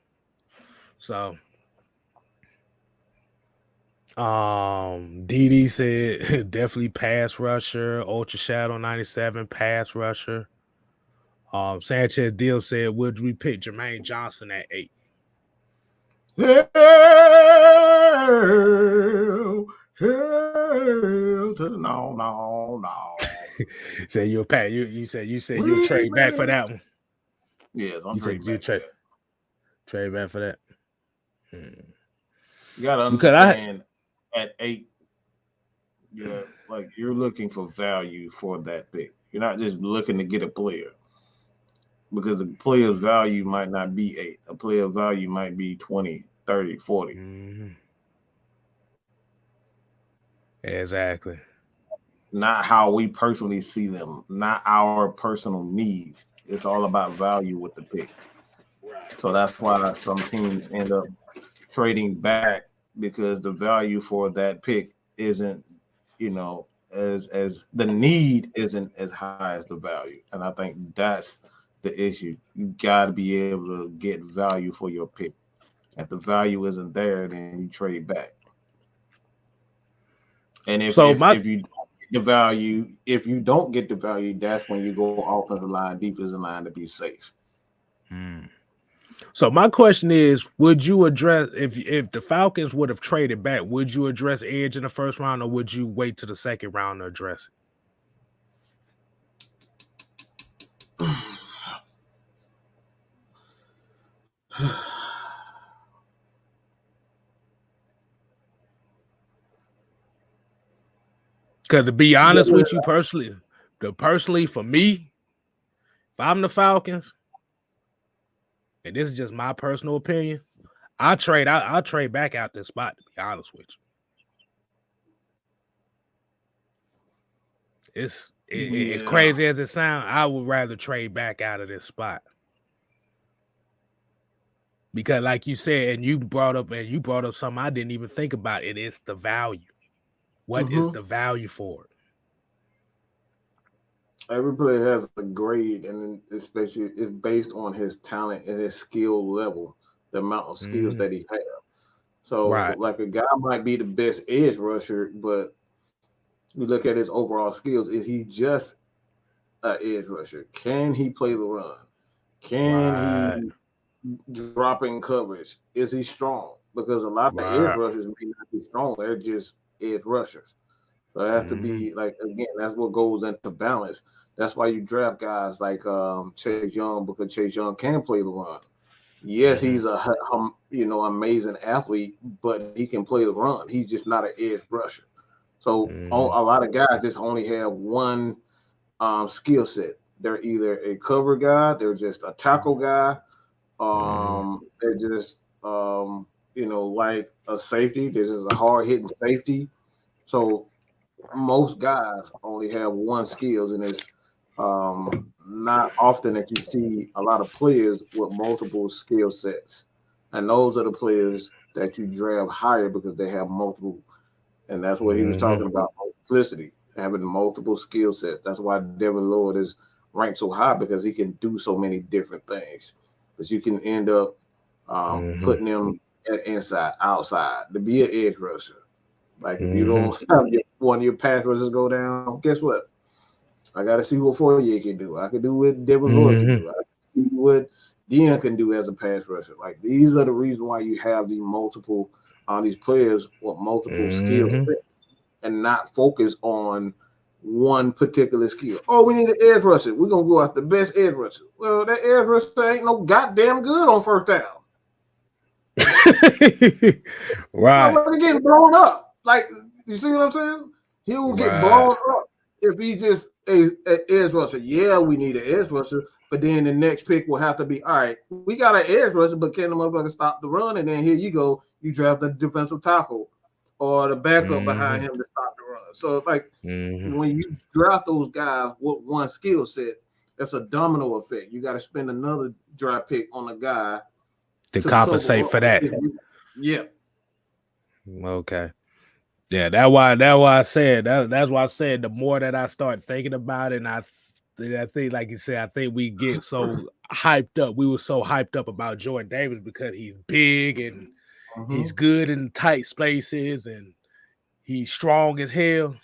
So, DD said definitely pass rusher. Ultra Shadow 97 pass rusher. Sanchez Deal said, would we pick Jermaine Johnson at 8? Hell to the no. Said you'll pay. You said you'll trade back for that one. Yes, I'm trading back. Trade back for that. You gotta understand at 8, like you're looking for value for that pick. You're not just looking to get a player. Because a player's value might not be 8. A player's value might be 20, 30, 40. Exactly. Not how we personally see them, not our personal needs. It's all about value with the pick. So that's why some teams end up trading back, because the value for that pick isn't, as the need isn't as high as the value. And I think that's the issue. You got to be able to get value for your pick. If the value isn't there, then you trade back. And if you don't get the value, that's when you go offensive line, defensive line to be safe. So my question is, would you address if the Falcons would have traded back, would you address edge in the first round, or would you wait to the second round to address it? Because to be honest with you personally for me, if I'm the Falcons, and this is just my personal opinion, I'll trade back out this spot, to be honest with you. As crazy as it sounds, I would rather trade back out of this spot. Because like you said, and you brought up something I didn't even think about, it's the value. What is the value for it? Every player has a grade, and especially it's based on his talent and his skill level, the amount of skills that he has. So, like a guy might be the best edge rusher, but you look at his overall skills. Is he just an edge rusher? Can he play the run? Can he drop in coverage? Is he strong? Because a lot of edge rushers may not be strong. They're just edge rushers. So it has to be, like, again, that's what goes into balance. That's why you draft guys like Chase Young, because Chase Young can play the run. Yes, he's a amazing athlete, but he can play the run. He's just not an edge rusher. So a lot of guys just only have one skill set. They're either a cover guy, they're just a tackle guy, they're just like a safety. This is a hard hitting safety. So most guys only have one skills, and it's not often that you see a lot of players with multiple skill sets. And those are the players that you draft higher because they have multiple. And that's what he was talking about, multiplicity, having multiple skill sets. That's why Devin Lloyd is ranked so high, because he can do so many different things. But you can end up putting him at inside, outside, to be an edge rusher. Like if you don't have one of your pass rushers go down, guess what? I got to see what Fourier can do. I can do what Devin Lloyd can do. I can see what Dion can do as a pass rusher. Like these are the reasons why you have these multiple these players with multiple skill sets, and not focus on one particular skill. Oh, we need an edge rusher. We're gonna go after the best edge rusher. Well, that edge rusher ain't no goddamn good on first down. Right. We're getting blown up. Like, you see what I'm saying? He will get blown up if he just a edge rusher. Yeah, we need an edge rusher, but then the next pick will have to be, all right, we got an edge rusher, but can the motherfucker stop the run? And then here you go, you draft the defensive tackle or the backup behind him to stop the run. So like when you draft those guys with one skill set, that's a domino effect. You got to spend another draft pick on a guy to compensate for that. Yeah. Okay. Yeah, that's why I said that's why I said the more that I start thinking about it, and I think, like you said, I think we get so hyped up. We were so hyped up about Jordan Davis because he's big and he's good in tight spaces and he's strong as hell.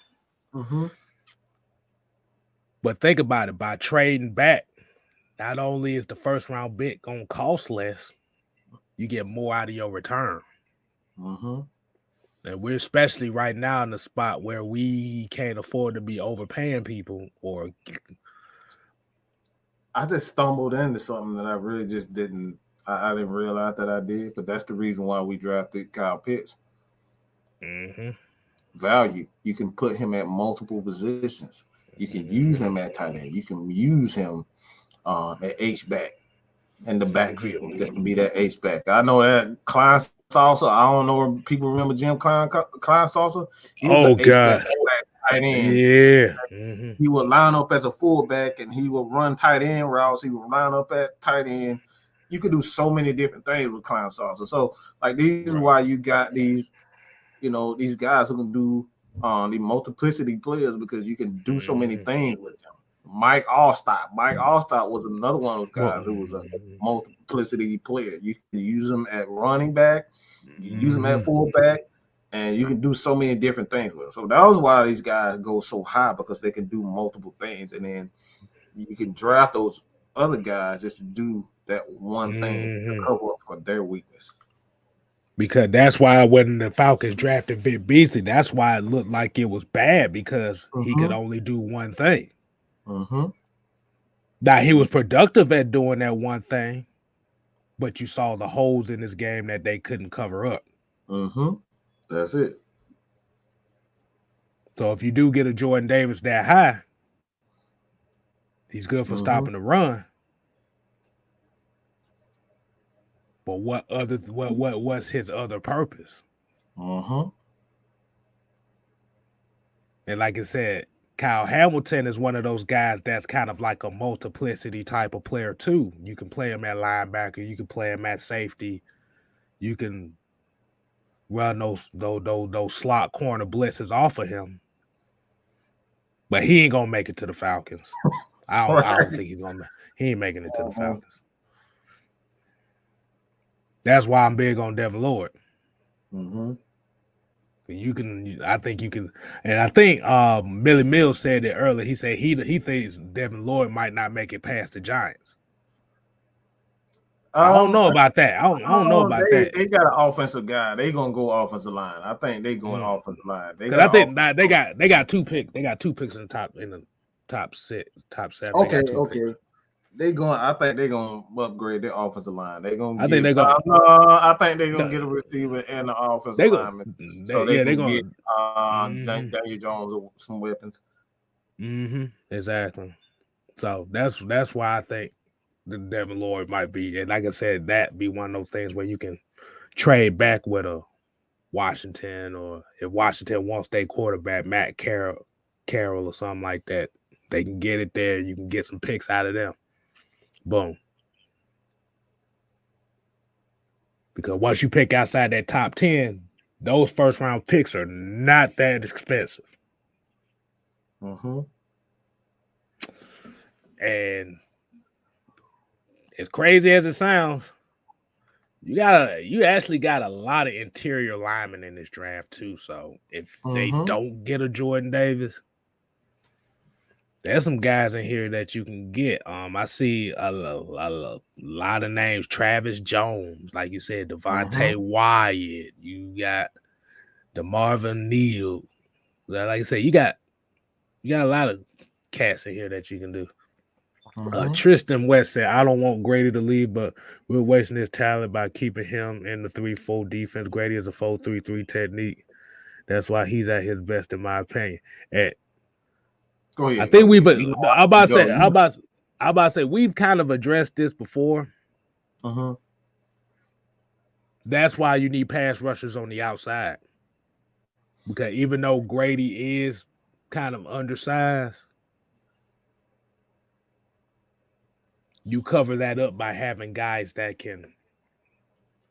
But think about it, by trading back, not only is the first round pick gonna cost less, you get more out of your return. And we're especially right now in the spot where we can't afford to be overpaying people. Or I just stumbled into something that I really just didn't. I didn't realize that I did, but that's the reason why we drafted Kyle Pitts. Value. You can put him at multiple positions. You can use him at tight end. You can use him at H-back in the backfield just to be that H-back. I know that Klein Salsa. I don't know if people remember Jim Klein Salsa. He was an H-back tight end. Yeah. He would line up as a fullback and he would run tight end routes. He would line up at tight end. You could do so many different things with Klein Salsa. So, like, these is why you got these, these guys who can do the multiplicity players, because you can do so many things with them. Mike Allstott. Mike Allstott was another one of those guys who was a multiplicity player. You can use him at running back, you can use him at fullback, and you can do so many different things with him. So that was why these guys go so high, because they can do multiple things, and then you can draft those other guys just to do that one thing to cover up for their weakness. Because that's why when the Falcons drafted Vic Beasley, that's why it looked like it was bad, because he could only do one thing. Now, he was productive at doing that one thing, but you saw the holes in his game that they couldn't cover up. That's it. So if you do get a Jordan Davis that high, he's good for stopping the run. But what's his other purpose? And like I said, Kyle Hamilton is one of those guys that's kind of like a multiplicity type of player too. You can play him at linebacker, you can play him at safety, you can run those slot corner blitzes off of him. But he ain't gonna make it to the Falcons. I don't think he ain't making it to the Falcons. That's why I'm big on Devin Lloyd. I think you can, and I think Millie Mills said it earlier. He said he thinks Devin Lloyd might not make it past the Giants. I don't know about that. I don't know about that. They got an offensive guy. They gonna go offensive line. I think they going offensive line. Because I think they got 2 picks. They got 2 picks in the top. top 6, top 7. They Okay, got 2 picks. okay. I think they're gonna upgrade their offensive line. They're gonna I think they're going. I think they're gonna No, get a receiver and an offensive they go. lineman, so they Yeah, they're can get going. Daniel Jones some weapons. Exactly. So that's why I think the Devin Lloyd might be, and like I said, that be one of those things where you can trade back with a Washington, or if Washington wants their quarterback, Matt Carroll or something like that, they can get it there. You can get some picks out of them. Boom. Because once you pick outside that top 10, those first round picks are not that expensive. And as crazy as it sounds, you actually got a lot of interior linemen in this draft too. So if they don't get a Jordan Davis, there's some guys in here that you can get. I see a lot of names. Travis Jones, like you said, Devontae Wyatt. You got DeMarvin Neal. Like I said, you got a lot of cats in here that you can do. Tristan West said, I don't want Grady to leave, but we're wasting his talent by keeping him in the 3-4 defense. Grady is a 4-3-3 technique. That's why he's at his best, in my opinion. And go ahead. I think I'm about to say we've kind of addressed this before. That's why you need pass rushers on the outside. Because even though Grady is kind of undersized, you cover that up by having guys that can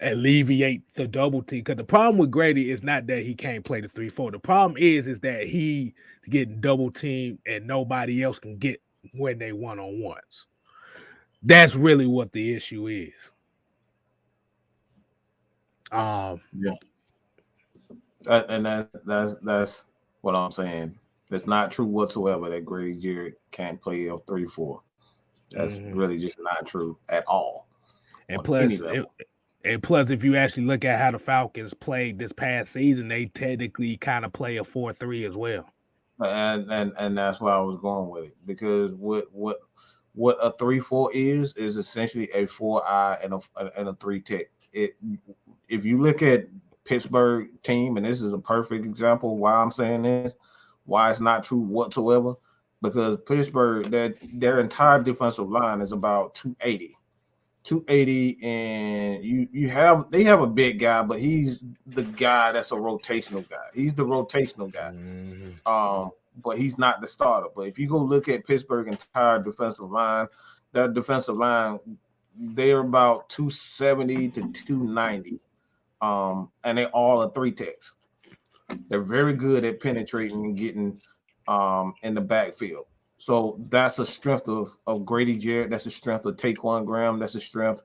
alleviate the double team. Because the problem with Grady is not that he can't play the 3-4. The problem is that he's getting double teamed and nobody else can get when they one-on-ones. That's really what the issue is. And that's what I'm saying. It's not true whatsoever that Grady Jarrett can't play a 3-4. That's really just not true at all. And plus, if you actually look at how the Falcons played this past season, they technically kind of play a 4-3 as well. And that's why I was going with it, because what a 3-4 is essentially a 4-eye and a 3 tech. If you look at Pittsburgh team, and this is a perfect example why I'm saying this, why it's not true whatsoever. Because Pittsburgh, their entire defensive line is about 280, and they have a big guy, but he's the guy that's a rotational guy. He's the rotational guy, but he's not the starter. But if you go look at Pittsburgh's entire defensive line, that defensive line, they're about 270 to 290, and they all are 3 techs. They're very good at penetrating and getting in the backfield. So that's a strength of Grady Jarrett. That's a strength of Taquan Graham. That's a strength.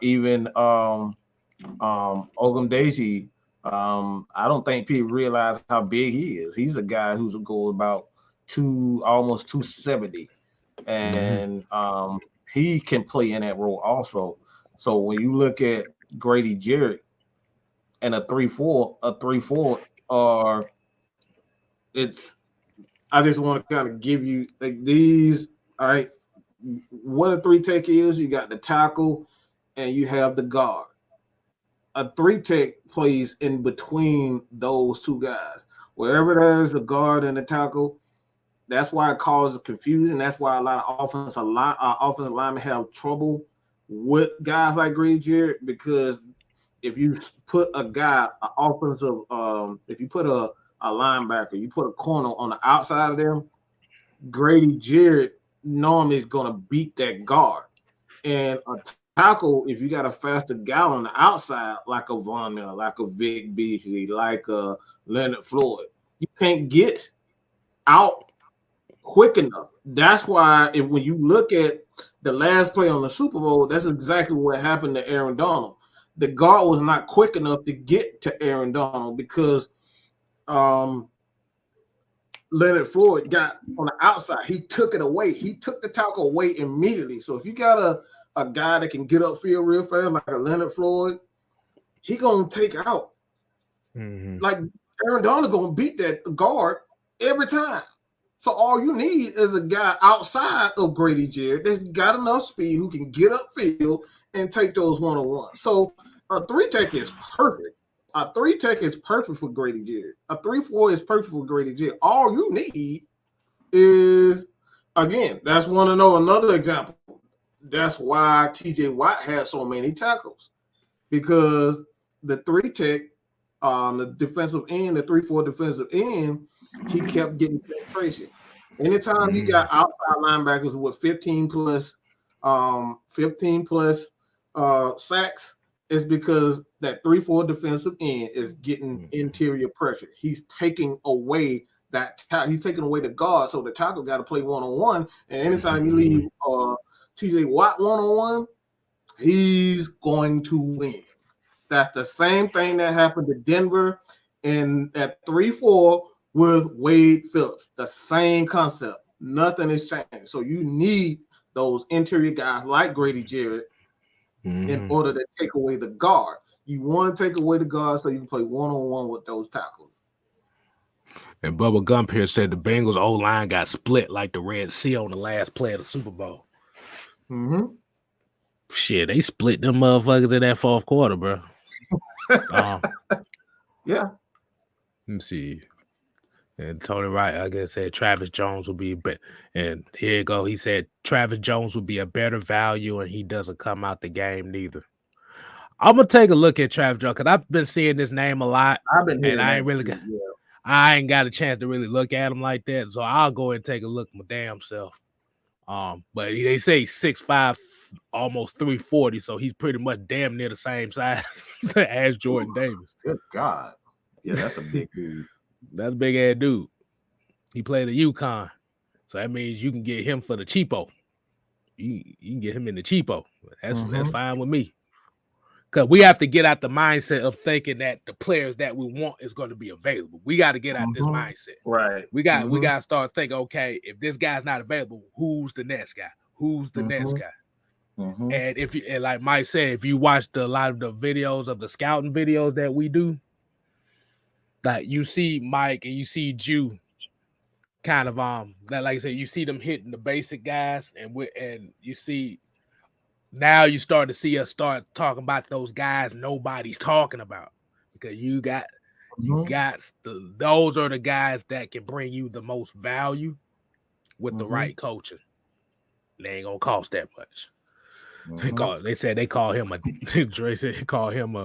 Even Ogumdeji. I don't think people realize how big he is. He's a guy who's a goal about almost 270. And he can play in that role also. So when you look at Grady Jarrett and a 3-4, I just want to kind of give you like these. All right, what a 3 tech is, you got the tackle and you have the guard. A 3 tech plays in between those two guys. Wherever there's a guard and a tackle, that's why it causes confusion. That's why a lot of offensive linemen have trouble with guys like Grady Jarrett, because if you put a guy, if you put a linebacker, you put a corner on the outside of them, Grady Jarrett normally is going to beat that guard. And a tackle, if you got a faster guy on the outside, like a Von Miller, like a Vic Beasley, like a Leonard Floyd, you can't get out quick enough. That's why when you look at the last play on the Super Bowl, that's exactly what happened to Aaron Donald. The guard was not quick enough to get to Aaron Donald because Leonard Floyd got on the outside. He took it away. He took the tackle away immediately. So if you got a guy that can get upfield real fast, like a Leonard Floyd, he gonna take out. Like Aaron Donald gonna beat that guard every time. So all you need is a guy outside of Grady Jarrett that's got enough speed who can get upfield and take those one-on-one. So a 3-tech is perfect. A 3-tech is perfect for Grady Jarrett. A 3-4 is perfect for Grady Jarrett. All you need is, again, that's want to know another example. That's why TJ Watt has so many tackles, because the 3-tech, the defensive end, the 3-4 defensive end, he kept getting penetration. Anytime you got outside linebackers with 15 plus sacks, it's because that 3-4 defensive end is getting interior pressure. He's taking away he's taking away the guard, so the tackle got to play one-on-one. And anytime you leave TJ Watt one-on-one, he's going to win. That's the same thing that happened to Denver in at 3-4 with Wade Phillips. The same concept. Nothing has changed. So you need those interior guys like Grady Jarrett in order to take away the guard. You want to take away the guard so you can play one-on-one with those tackles. And Bubba Gump here said the Bengals O-line got split like the Red Sea on the last play of the Super Bowl. Shit, they split them motherfuckers in that fourth quarter, bro. Yeah. Let me see. And Tony Wright, I guess, said Travis Jones will be better. And here you go. He said Travis Jones will be a better value, and he doesn't come out the game neither. I'm gonna take a look at Travis Jones because I've been seeing this name a lot. I've been hearing and I ain't got a chance to really look at him like that. So I'll go and take a look my damn self. But they say 6'5", almost 340, so he's pretty much damn near the same size as Jordan Davis. Good God. Yeah, that's a big dude. That's a big ass dude. He played the UConn. So that means you can get him for the cheapo. You can get him in the cheapo. That's fine with me. Because we have to get out the mindset of thinking that the players that we want is going to be available. We got to get out this mindset. Right. We got to start thinking, okay, if this guy's not available, who's the next guy? Who's the next guy? And and like Mike said, if you watch a lot of the videos of the scouting videos that we do, like you see Mike and you see Jew kind of that, like I said, you see them hitting the basic guys, and you see now you start to see us start talking about those guys nobody's talking about, because those are the guys that can bring you the most value with the right coaching. They ain't gonna cost that much. They said they call him Dre said they call him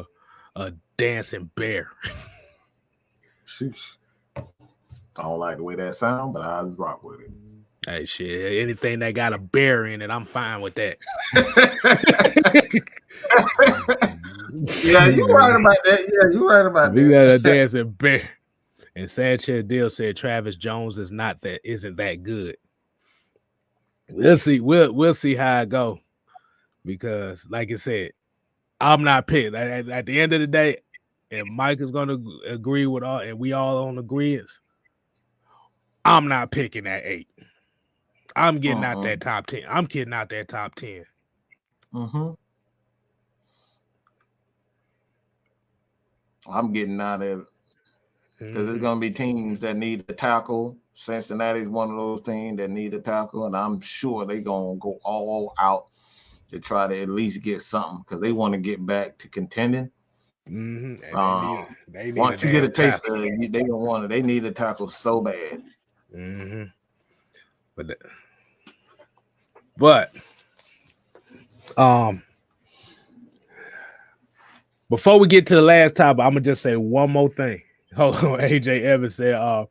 a dancing bear. I don't like the way that sounds, but I rock with it. Hey, shit, anything that got a bear in it, I'm fine with that. Yeah, you're right about that. We got a dancing bear. And Sanchez Deal said Travis Jones isn't that good. We'll see. We'll see how it go. Because, like I said, I'm not picking. At the end of the day, and Mike is going to agree with all, and we all on agreement, I'm not picking at 8. I'm getting out that top 10. I'm getting out that top 10. I'm getting out of it. Because there's going to be teams that need the tackle. Cincinnati's one of those teams that need a tackle, and I'm sure they're going to go all out to try to at least get something, because they want to get back to contending. They need once you get a taste of it, they don't want it. They need a tackle so bad. But before we get to the last topic, I'm gonna just say one more thing. Hold on, AJ Evans said,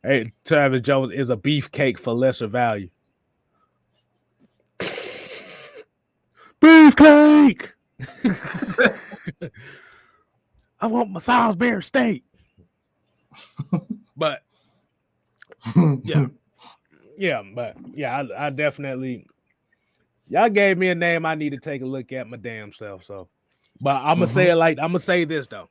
"Hey, Travis Jones is a beefcake for lesser value." Beefcake. I want my Salisbury steak. But I definitely. Y'all gave me a name I need to take a look at my damn self. So, but I'm gonna say it like I'm gonna say this though.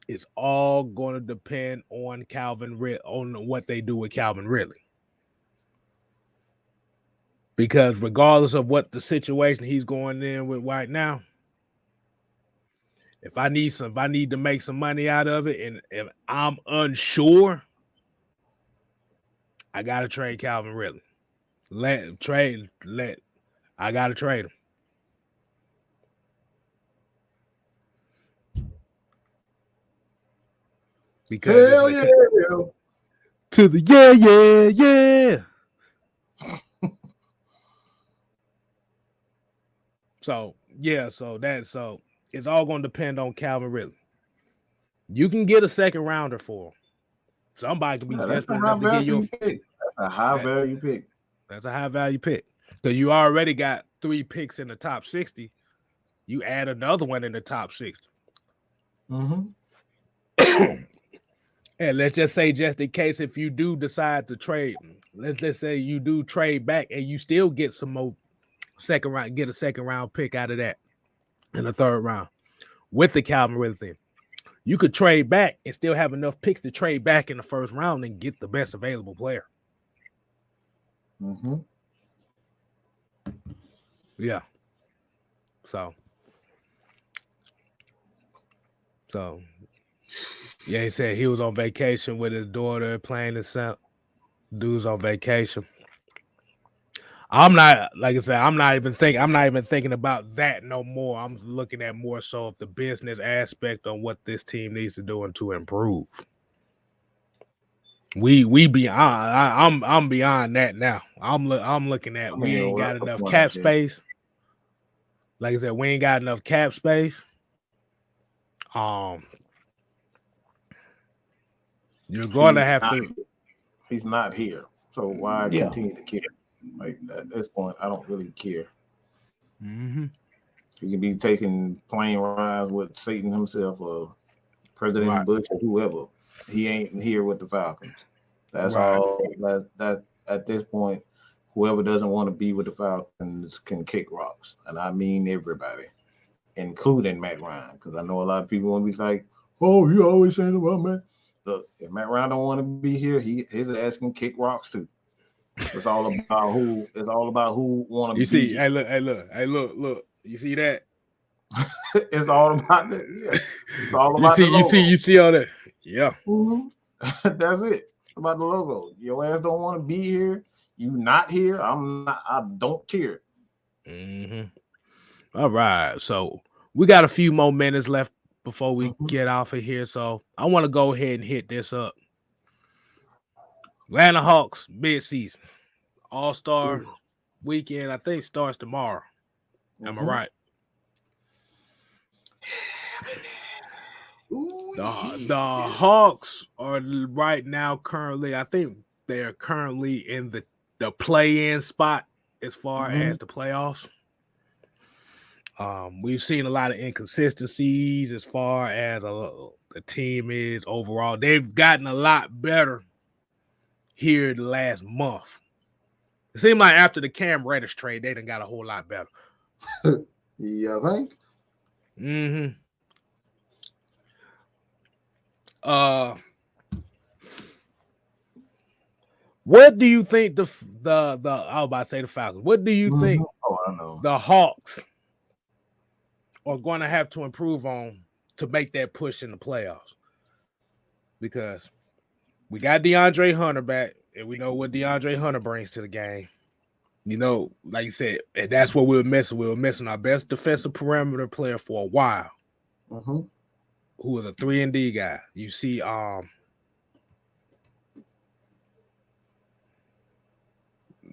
It's all going to depend on on what they do with Calvin Ridley. Because regardless of what the situation he's going in with right now, if I need to make some money out of it, and if I'm unsure, I gotta trade Calvin Ridley. I gotta trade him. Because hell yeah. To the yeah. So it's all gonna depend on Calvin Ridley. You can get a second rounder for him. Somebody can be desperate enough to get you. That's a high value pick. That's a high value pick. Because you already got 3 picks in the top 60. You add another one in the top 60. Mm-hmm. And let's just say, just in case, if you do decide to trade, let's just say you do trade back and you still get some more second round pick out of that in the 3rd round with the Calvin Ridley thing. You could trade back and still have enough picks to trade back in the 1st round and get the best available player. Mm-hmm. Yeah. So yeah, he said he was on vacation with his daughter playing his son. Dude's on vacation. I'm not even thinking about that no more. I'm looking at more so of the business aspect on what this team needs to do and to improve. We beyond. I'm beyond that now. I'm looking at we ain't got enough cap space. Like I said, we ain't got enough cap space. You're going to have to. He's not here, so why continue to care? Like at this point, I don't really care. Mm-hmm. He can be taking plane rides with Satan himself or President Bush or whoever. He ain't here with the Falcons. That's all. That at this point, whoever doesn't want to be with the Falcons can kick rocks, and I mean everybody, including Matt Ryan, because I know a lot of people want to be like, "Oh, you always saying about Matt." Look, if Matt Ryan don't want to be here, his ass can kick rocks too. It's all about who. It's all about who want to be. You see, here. Hey, look. You see that? It's all about that. Yeah. It's all about you see all that. Yeah. Mm-hmm. That's it. It's about the logo. Your ass don't want to be here. You not here. I don't care. Mm-hmm. All right. So we got a few more minutes left before we get off of here. So I want to go ahead and hit this up. Atlanta Hawks mid-season. All-Star weekend, I think, starts tomorrow. Am I right? The Hawks are right now currently, I think they're currently in the play-in spot as far as the playoffs. We've seen a lot of inconsistencies as far as the team is overall. They've gotten a lot better here the last month. It seemed like after the Cam Reddish trade, they done got a whole lot better. Yeah, I think. Mm-hmm. What do you think I was about to say the Falcons. What do you think the Hawks are going to have to improve on to make that push in the playoffs? Because we got DeAndre Hunter back, and we know what DeAndre Hunter brings to the game. You know, like you said, and that's what we were missing. We were missing our best defensive perimeter player for a while, who was a 3-and-D guy. You see, I'm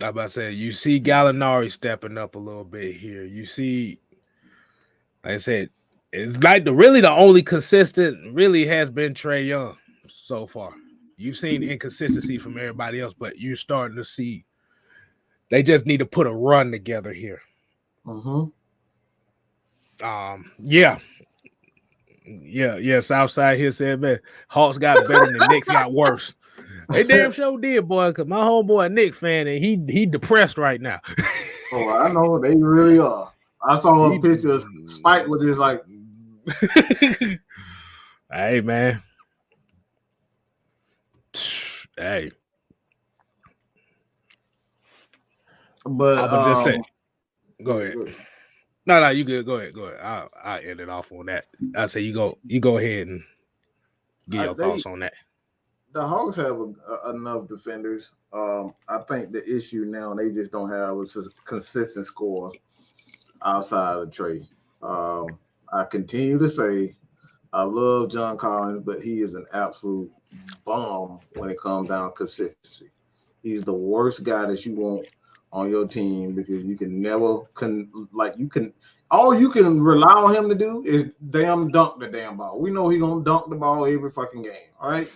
about to say, you see Gallinari stepping up a little bit here. You see, like I said, it's like the only consistent really has been Trae Young so far. You've seen inconsistency from everybody else, but you're starting to see they just need to put a run together here. Yeah. Southside here said, man, Hawks got better and the Knicks got worse. They damn sure did, boy, because my homeboy a Knicks fan, and he depressed right now. Oh, I know. They really are. I saw a picture of Spike with his like. Hey, man. Hey. But I would just say, go ahead. No, you good. Go ahead. I'll end it off on that. I say you go ahead and give your thoughts on that. The Hawks have enough defenders. I think the issue now they just don't have a consistent score outside of Trey. I continue to say I love John Collins, but he is an absolute bomb when it comes down to consistency. He's the worst guy that you want on your team because you can never all you can rely on him to do is damn dunk the damn ball. We know he's gonna dunk the ball every fucking game, all right?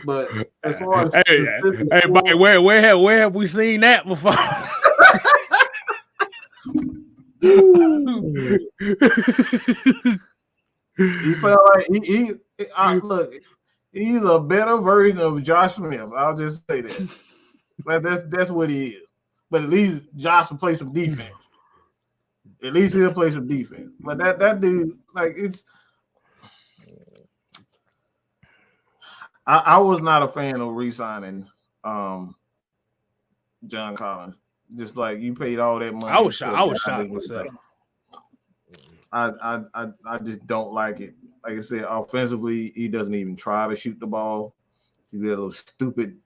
But as far as hey, Mike, where have we seen that before? He sound like look. He's a better version of Josh Smith. I'll just say that. That's what he is. But at least Josh will play some defense. At least he'll play some defense. But that dude, like it's. I was not a fan of re-signing John Collins. Just like you paid all that money. I was shocked myself. I just don't like it. Like I said, offensively, he doesn't even try to shoot the ball. He did a little stupid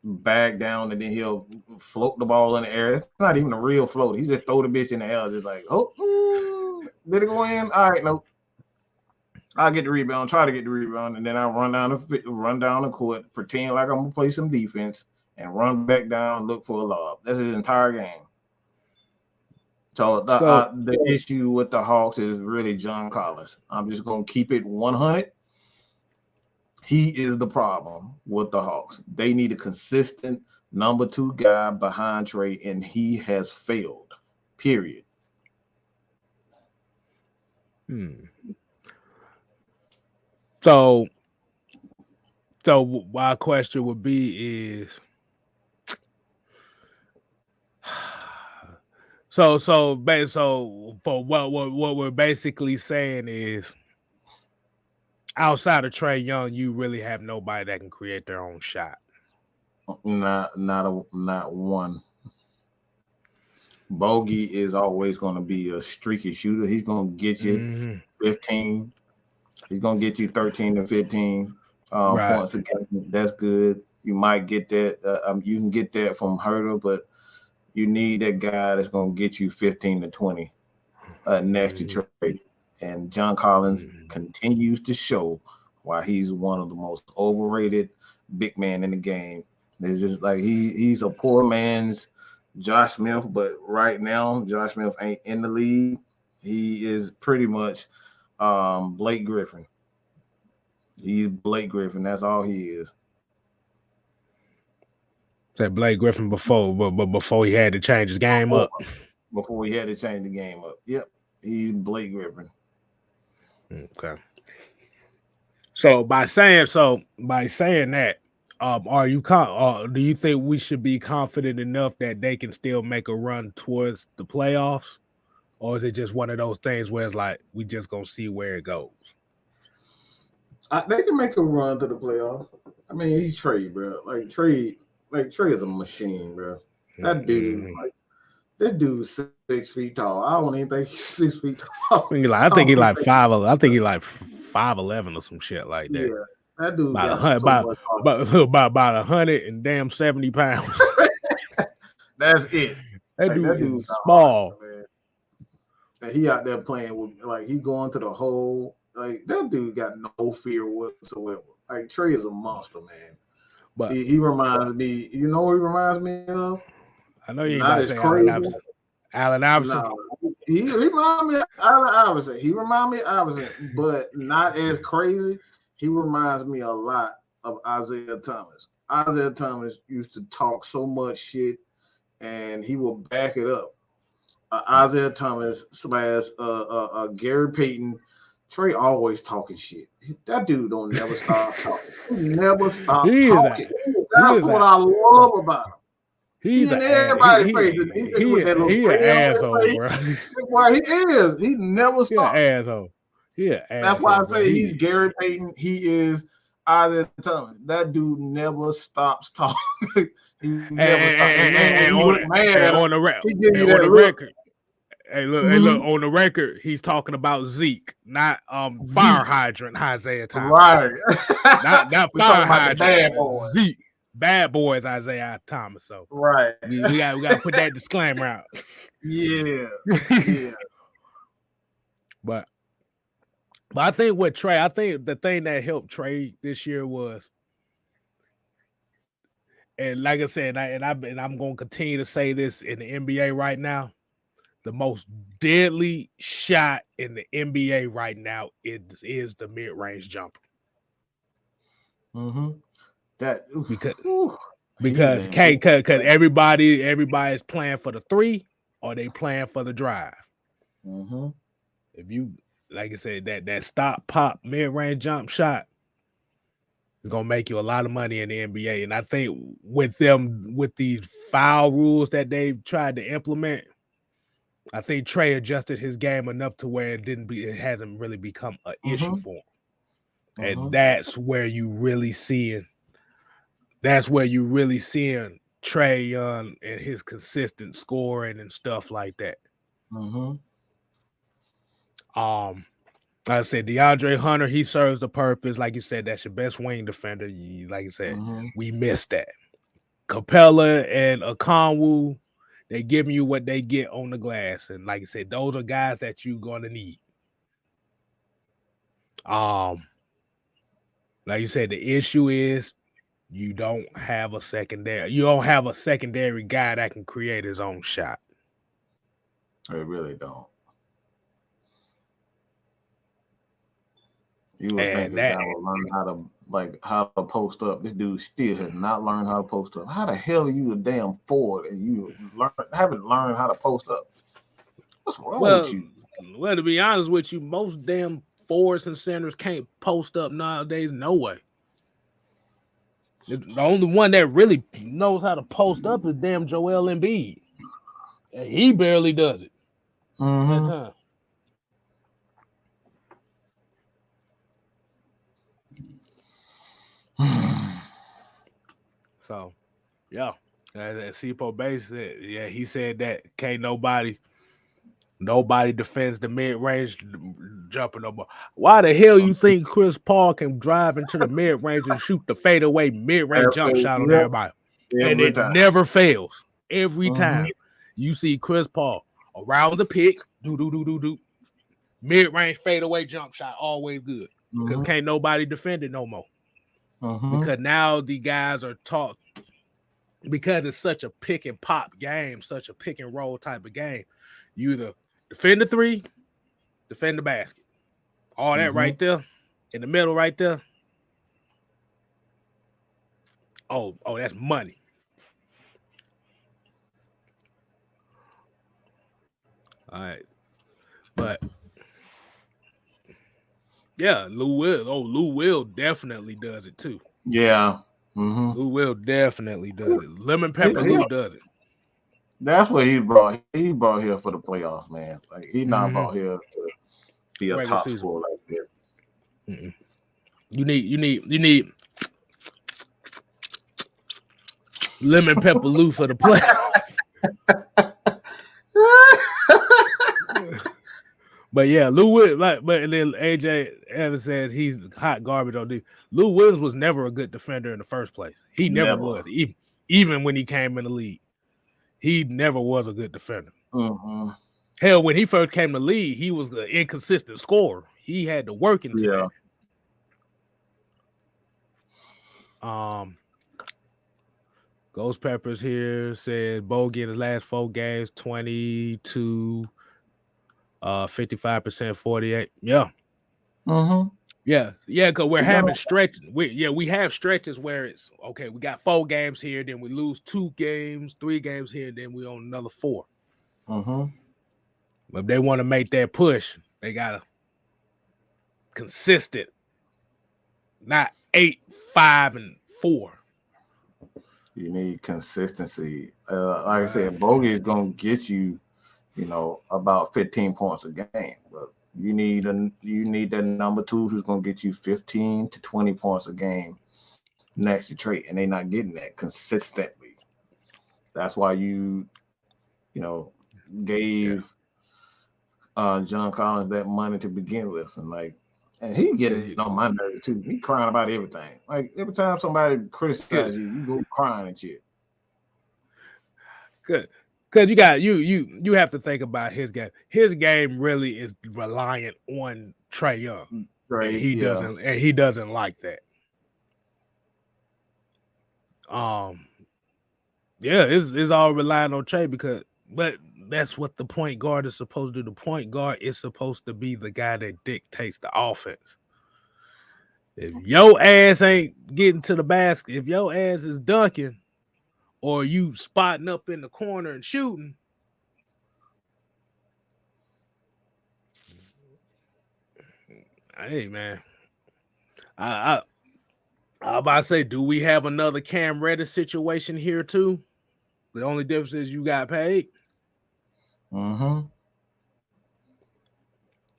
bag down, and then he'll float the ball in the air. It's not even a real float. He just throw the bitch in the air, just like, did it go in? All right, no. I'll get the rebound, try to get the rebound, and then I'll run down the court, pretend like I'm gonna play some defense, and run back down, look for a lob. That's his entire game. So the issue with the Hawks is really John Collins. I'm just going to keep it 100. He is the problem with the Hawks. They need a consistent number 2 guy behind Trey, and he has failed, period. So my question would be is, So for what we're basically saying is, outside of Trey Young, you really have nobody that can create their own shot. Not one. Bogey is always going to be a streaky shooter. He's going to get you 15. He's going to get you 13 to 15 points a game. That's good. You might get that. You can get that from Herter, but you need that guy that's going to get you 15 to 20 next to Trey. And John Collins continues to show why he's one of the most overrated big men in the game. It's just like he's a poor man's Josh Smith, but right now Josh Smith ain't in the league. He is pretty much Blake Griffin. He's Blake Griffin. That's all he is. That Blake Griffin before he had to change his game up. Before he had to change the game up. Yep. He's Blake Griffin. Okay. So by saying that, are you do you think we should be confident enough that they can still make a run towards the playoffs? Or is it just one of those things where it's like we just gonna see where it goes? They can make a run to the playoffs. I mean, he's Trey, bro. Trey is a machine, bro. That dude, this dude's 6 feet tall. I don't even think he's 6 feet tall. I think he's like 5'11". I think he's like 5'11" or some shit like that. Yeah, that dude about 170 pounds. That's it. That dude is small. Man. And he out there playing with he going to the hole. Like that dude got no fear whatsoever. Like Trey is a monster, man. But he reminds me. You know what he reminds me of? I know you're not as crazy. Allen Iverson. No, he reminds me of Allen Iverson. He reminds me of Iverson, but not as crazy. He reminds me a lot of Isaiah Thomas. Isaiah Thomas used to talk so much shit, and he will back it up. Isaiah Thomas / Gary Payton. Trey always talking shit. That dude don't never stop talking. He never stop talking. That's what I love about him. He's an everybody's face. He an asshole, bro. Why he is. He never stops. He an asshole. Yeah, that's why I say he's Gary Payton. He is Isaiah Thomas. That dude never stops talking. He never stops. On the record. Hey, look. On the record, he's talking about Zeke, not fire hydrant Isaiah Thomas. Right. Not fire hydrant. Bad boys. Zeke, bad boys Isaiah Thomas. So right. We got to put that disclaimer out. Yeah. But I think with Trey, the thing that helped Trey this year was, and like I said, I'm going to continue to say this in the NBA right now, the most deadly shot in the NBA right now is the mid-range jumper. Mm-hmm. Because everybody's playing for the three or they playing for the drive. Mm-hmm. If you, like I said, that stop pop mid-range jump shot is gonna make you a lot of money in the NBA. And I think with these foul rules that they've tried to implement, I think Trey adjusted his game enough to where it hasn't really become an issue for him. And that's where you really seeing Trey Young and his consistent scoring and stuff like that. Like I said, DeAndre Hunter, he serves the purpose. Like you said, that's your best wing defender. Like I said, we missed that. Capella and Okongwu, they giving you what they get on the glass. And like I said, those are guys that you're going to need. Like you said, the issue is you don't have a secondary. You don't have a secondary guy that can create his own shot. They really don't. You would think that guy would learn how to post up. This dude still has not learned how to post up. How the hell are you a damn forward and you haven't learned how to post up? What's wrong with you? Well, to be honest with you, most damn forwards and centers can't post up nowadays. No way. The only one that really knows how to post up is damn Joel Embiid. And he barely does it. That time. So, yeah. As Sipo Base said, he said that can't nobody defends the mid-range jumper no more. Why the hell you think Chris Paul can drive into the mid-range and shoot the fadeaway mid-range jump shot on everybody? And it never fails. Every time you see Chris Paul around the pick, do. Mid-range fadeaway jump shot, always good. Because can't nobody defend it no more. Because now the guys are taught, because it's such a pick and pop game, such a pick and roll type of game, you either defend the three, defend the basket. All that right there, in the middle right there. Oh, that's money. All right. But yeah, Lou Will definitely does it too. Yeah. Lou Will definitely does it. Lemon Pepper Lou does it. That's what he brought. He brought here for the playoffs, man. Like he's not brought here to be a top scorer like that. You need Lemon Pepper Lou for the playoffs. But yeah, Lou Williams, and then AJ Evans says he's hot garbage on D. Lou Williams was never a good defender in the first place. He never was, even when he came in the league. He never was a good defender. Hell, when he first came to the league, he was an inconsistent scorer. He had to work into that. Ghost Peppers here says Bogey in his last 4 games, 22. 55%, 48. Yeah. Yeah, because we're having stretches. We have stretches where it's okay. We got 4 games here, then we lose 2 games, 3 games here, then we on another 4. But if they want to make that push, they got to consistent, not 8, 5, and 4. You need consistency. Like I said, Bogey is gonna get you, about 15 points a game, but you need that number 2 who's gonna get you 15 to 20 points a game next to Trey, and they're not getting that consistently. That's why you gave John Collins that money to begin with, and he getting on my nerves too. He crying about everything. Like every time somebody criticizes you, you go crying and shit. Good. Because you have to think about his game. His game really is reliant on Trae Young. Right. And he doesn't like that. Yeah, it's all relying on Trae but that's what the point guard is supposed to do. The point guard is supposed to be the guy that dictates the offense. If your ass ain't getting to the basket, if your ass is dunking, or you spotting up in the corner and shooting, hey man, I about to say, do we have another Cam Reddish situation here too? The only difference is you got paid. Mm-hmm.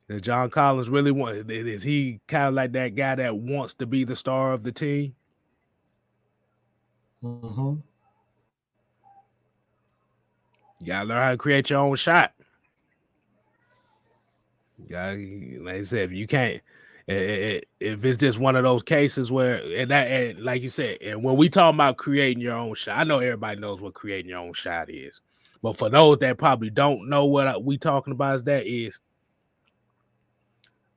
Does John Collins really want? Is he kind of like that guy that wants to be the star of the team? Mm-hmm. You gotta learn how to create your own shot. Like I said, if you can't, if it's just one of those cases where, and like you said, and when we talk about creating your own shot, I know everybody knows what creating your own shot is, but for those that probably don't know what we talking about,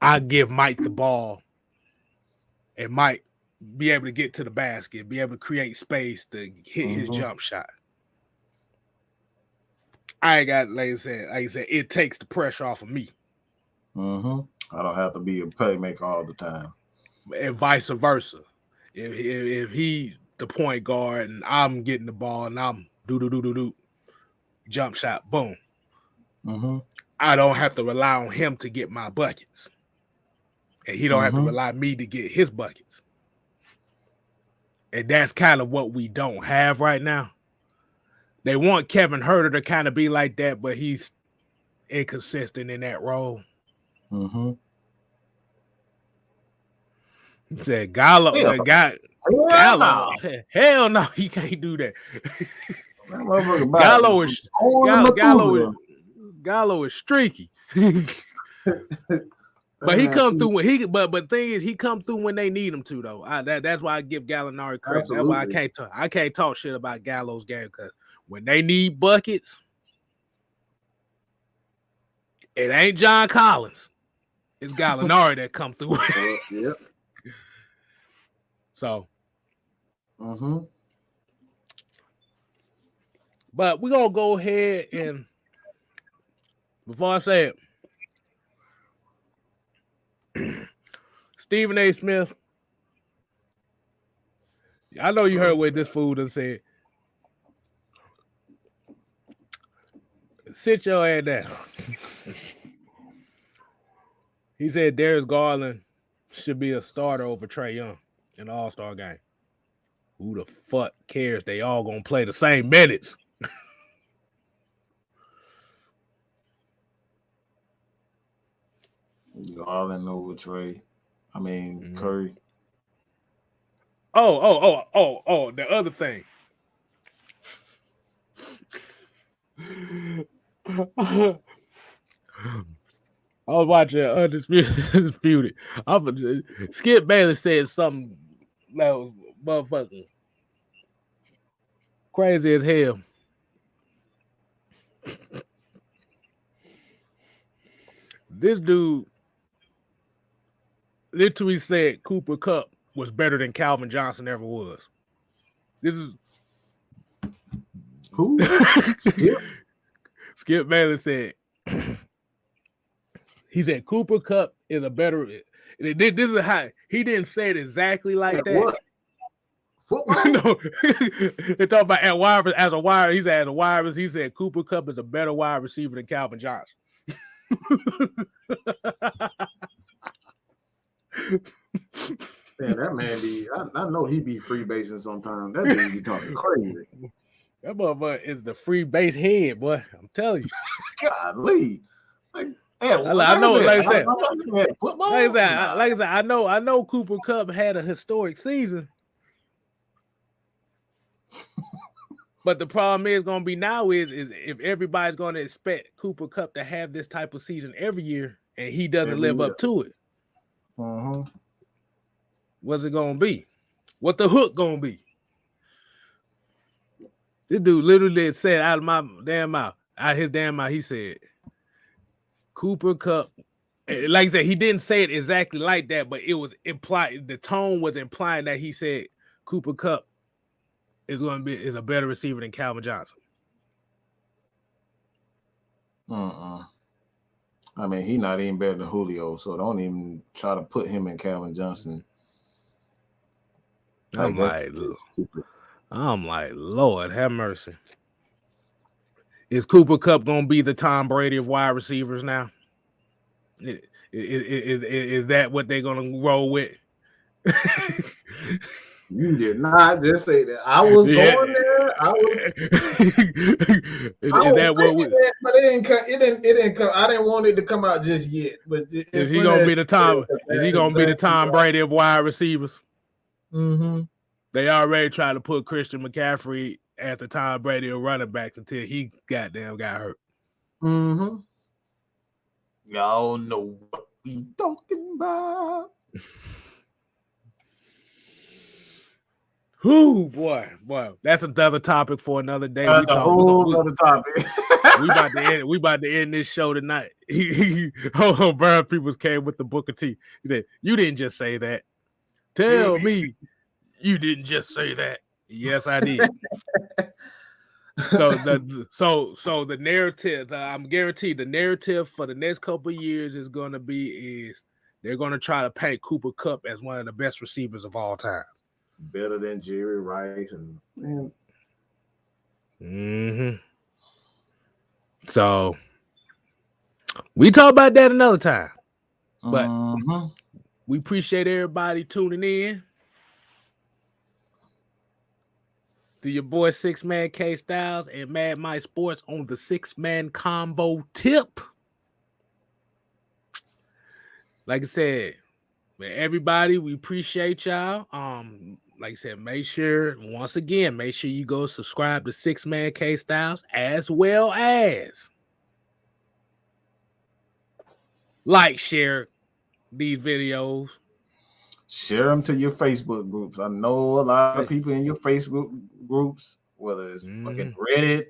I give Mike the ball, and Mike be able to get to the basket, be able to create space to hit his jump shot. I ain't got, like I said, it takes the pressure off of me. Mm-hmm. I don't have to be a playmaker all the time. And vice versa. If he the point guard and I'm getting the ball and I'm do jump shot, boom. Mm-hmm. I don't have to rely on him to get my buckets. And he don't have to rely on me to get his buckets. And that's kind of what we don't have right now. They want Kevin Huerter to kind of be like that, but he's inconsistent in that role. Mm-hmm. He said Gallo, hell no, he can't do that. Gallo is streaky. But he come through when but thing is he come through when they need him to though. That's why I give Gallinari credit. Absolutely. That's why I can't talk shit about Gallo's game, because when they need buckets, it ain't John Collins. It's Gallinari that come through. Yep. So, but we're gonna go ahead and before I say it, Stephen A. Smith. I know you heard what this fool done said. Sit your ass down. He said Darius Garland should be a starter over Trae Young in the All-Star game. Who the fuck cares? They all gonna play the same minutes. Garland over Trae. I mean Curry. Oh, the other thing. I was watching Undisputed. Skip Bayless said something that was motherfucking crazy as hell. This dude literally said Cooper Kupp was better than Calvin Johnson ever was. This is who? Skip Bayless said. He said Cooper Kupp is a better. This is how he didn't say it exactly like that. What? Football? No, they talk about as a wide. He said as a wide. He said Cooper Kupp is a better wide receiver than Calvin Johnson. Man, that man be. I know he be free basing sometimes. That dude be talking crazy. That motherfucker is the free base head, boy. I'm telling you. Golly. Like I know, like I said, I know Cooper Kupp had a historic season. But the problem is going to be now is if everybody's going to expect Cooper Kupp to have this type of season every year and he doesn't live up to it, what's it going to be? What the hook going to be? This dude literally said out of my damn mouth, out of his damn mouth, he said, Cooper Kupp. Like I said, he didn't say it exactly like that, but it was implied. The tone was implying that he said Cooper Kupp is a better receiver than Calvin Johnson. I mean, he's not even better than Julio, so don't even try to put him in Calvin Johnson. I'm like, Lord have mercy. Is Cooper Kupp gonna be the Tom Brady of wide receivers now? Is that what they're gonna roll with? You did not just say that. I was going there. Is that what we? But it didn't come. I didn't want it to come out just yet. But is he gonna be the Tom? Is he gonna be the Tom Brady of wide receivers? They already tried to put Christian McCaffrey at the Tom Brady of running backs until he goddamn got hurt. Y'all know what we talking about. Whoo, boy, that's another topic for another day. That's a whole other topic. we about to end this show tonight. Brian Peoples came with the Booker T. He said, "You didn't just say that. Tell me, you didn't just say that." Yes, I did. So the narrative, I'm guaranteed the narrative for the next couple of years is going to be they're going to try to paint Cooper Kupp as one of the best receivers of all time. Better than Jerry Rice and So we talk about that another time. But we appreciate everybody tuning in to your boy 6-Man K Styles and Mad Mike Sports on the 6-Man Combo tip. Like I said, everybody, we appreciate y'all. Like I said, make sure you go subscribe to 6-Man K Styles as well as like, share these videos. Share them to your Facebook groups. I know a lot of people in your Facebook groups, whether it's fucking Reddit,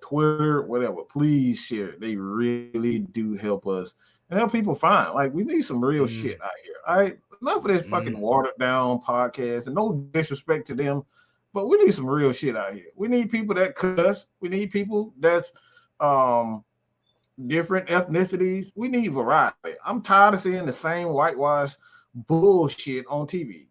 Twitter, whatever. Please share it. They really do help us and help people find. Like, we need some real shit out here. All right, enough of this fucking watered down podcast. And no disrespect to them, but we need some real shit out here. We need people that cuss. We need people that's different ethnicities. We need variety. I'm tired of seeing the same whitewash bullshit on TV.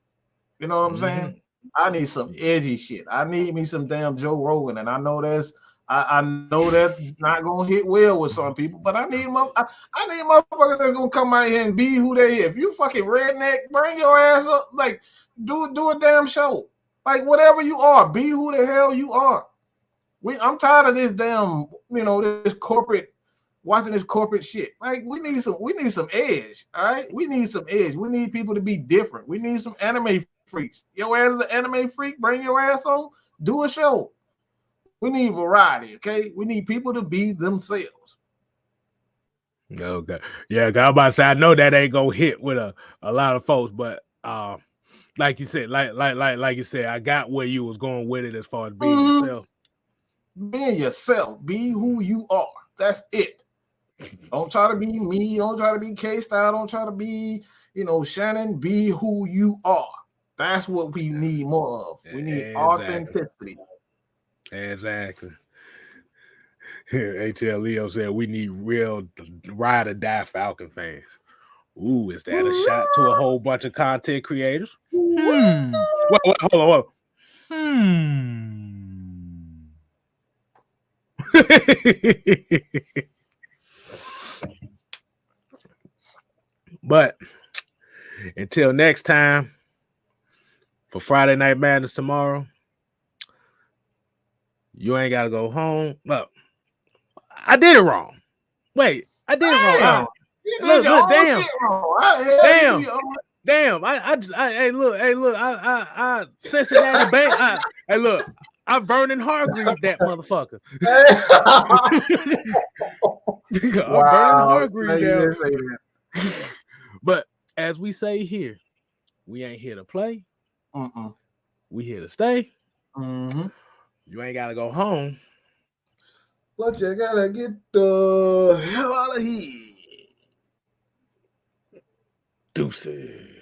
You know what I'm saying? I need some edgy shit. I need me some damn Joe Rogan, and I know that's not gonna hit well with some people, but I need motherfuckers that's gonna come out here and be who they is. If you fucking redneck, bring your ass up. Like, do a damn show. Like, whatever you are, be who the hell you are. I'm tired of this damn, this corporate. Watching this corporate shit. Like, we need some edge. All right, we need some edge. We need people to be different. We need some anime freaks. Your ass is an anime freak. Bring your ass on. Do a show. We need variety. Okay, we need people to be themselves. Okay, yeah. I'm about to say, I know that ain't gonna hit with a lot of folks, but like you said, like you said, I got where you was going with it as far as being yourself. Being yourself. Be who you are. That's it. Don't try to be me. Don't try to be K-Style. Don't try to be, Shannon. Be who you are. That's what we need more of. We need authenticity. Exactly. ATL Leo said we need real ride or die Falcon fans. Ooh, is that a shot to a whole bunch of content creators? Wait, hold on. But until next time, for Friday Night Madness tomorrow, you ain't got to go home. Look, I did it wrong. Wait, I did it wrong. You did your own shit wrong. Damn, hey, look, I Cincinnati Bank. Hey, look, I'm Vernon Hargreave, that motherfucker. I'm Vernon Hargreave now. But as we say here, we ain't here to play. We here to stay. Mm-hmm. You ain't gotta go home. But you gotta get the hell out of here. Deuces.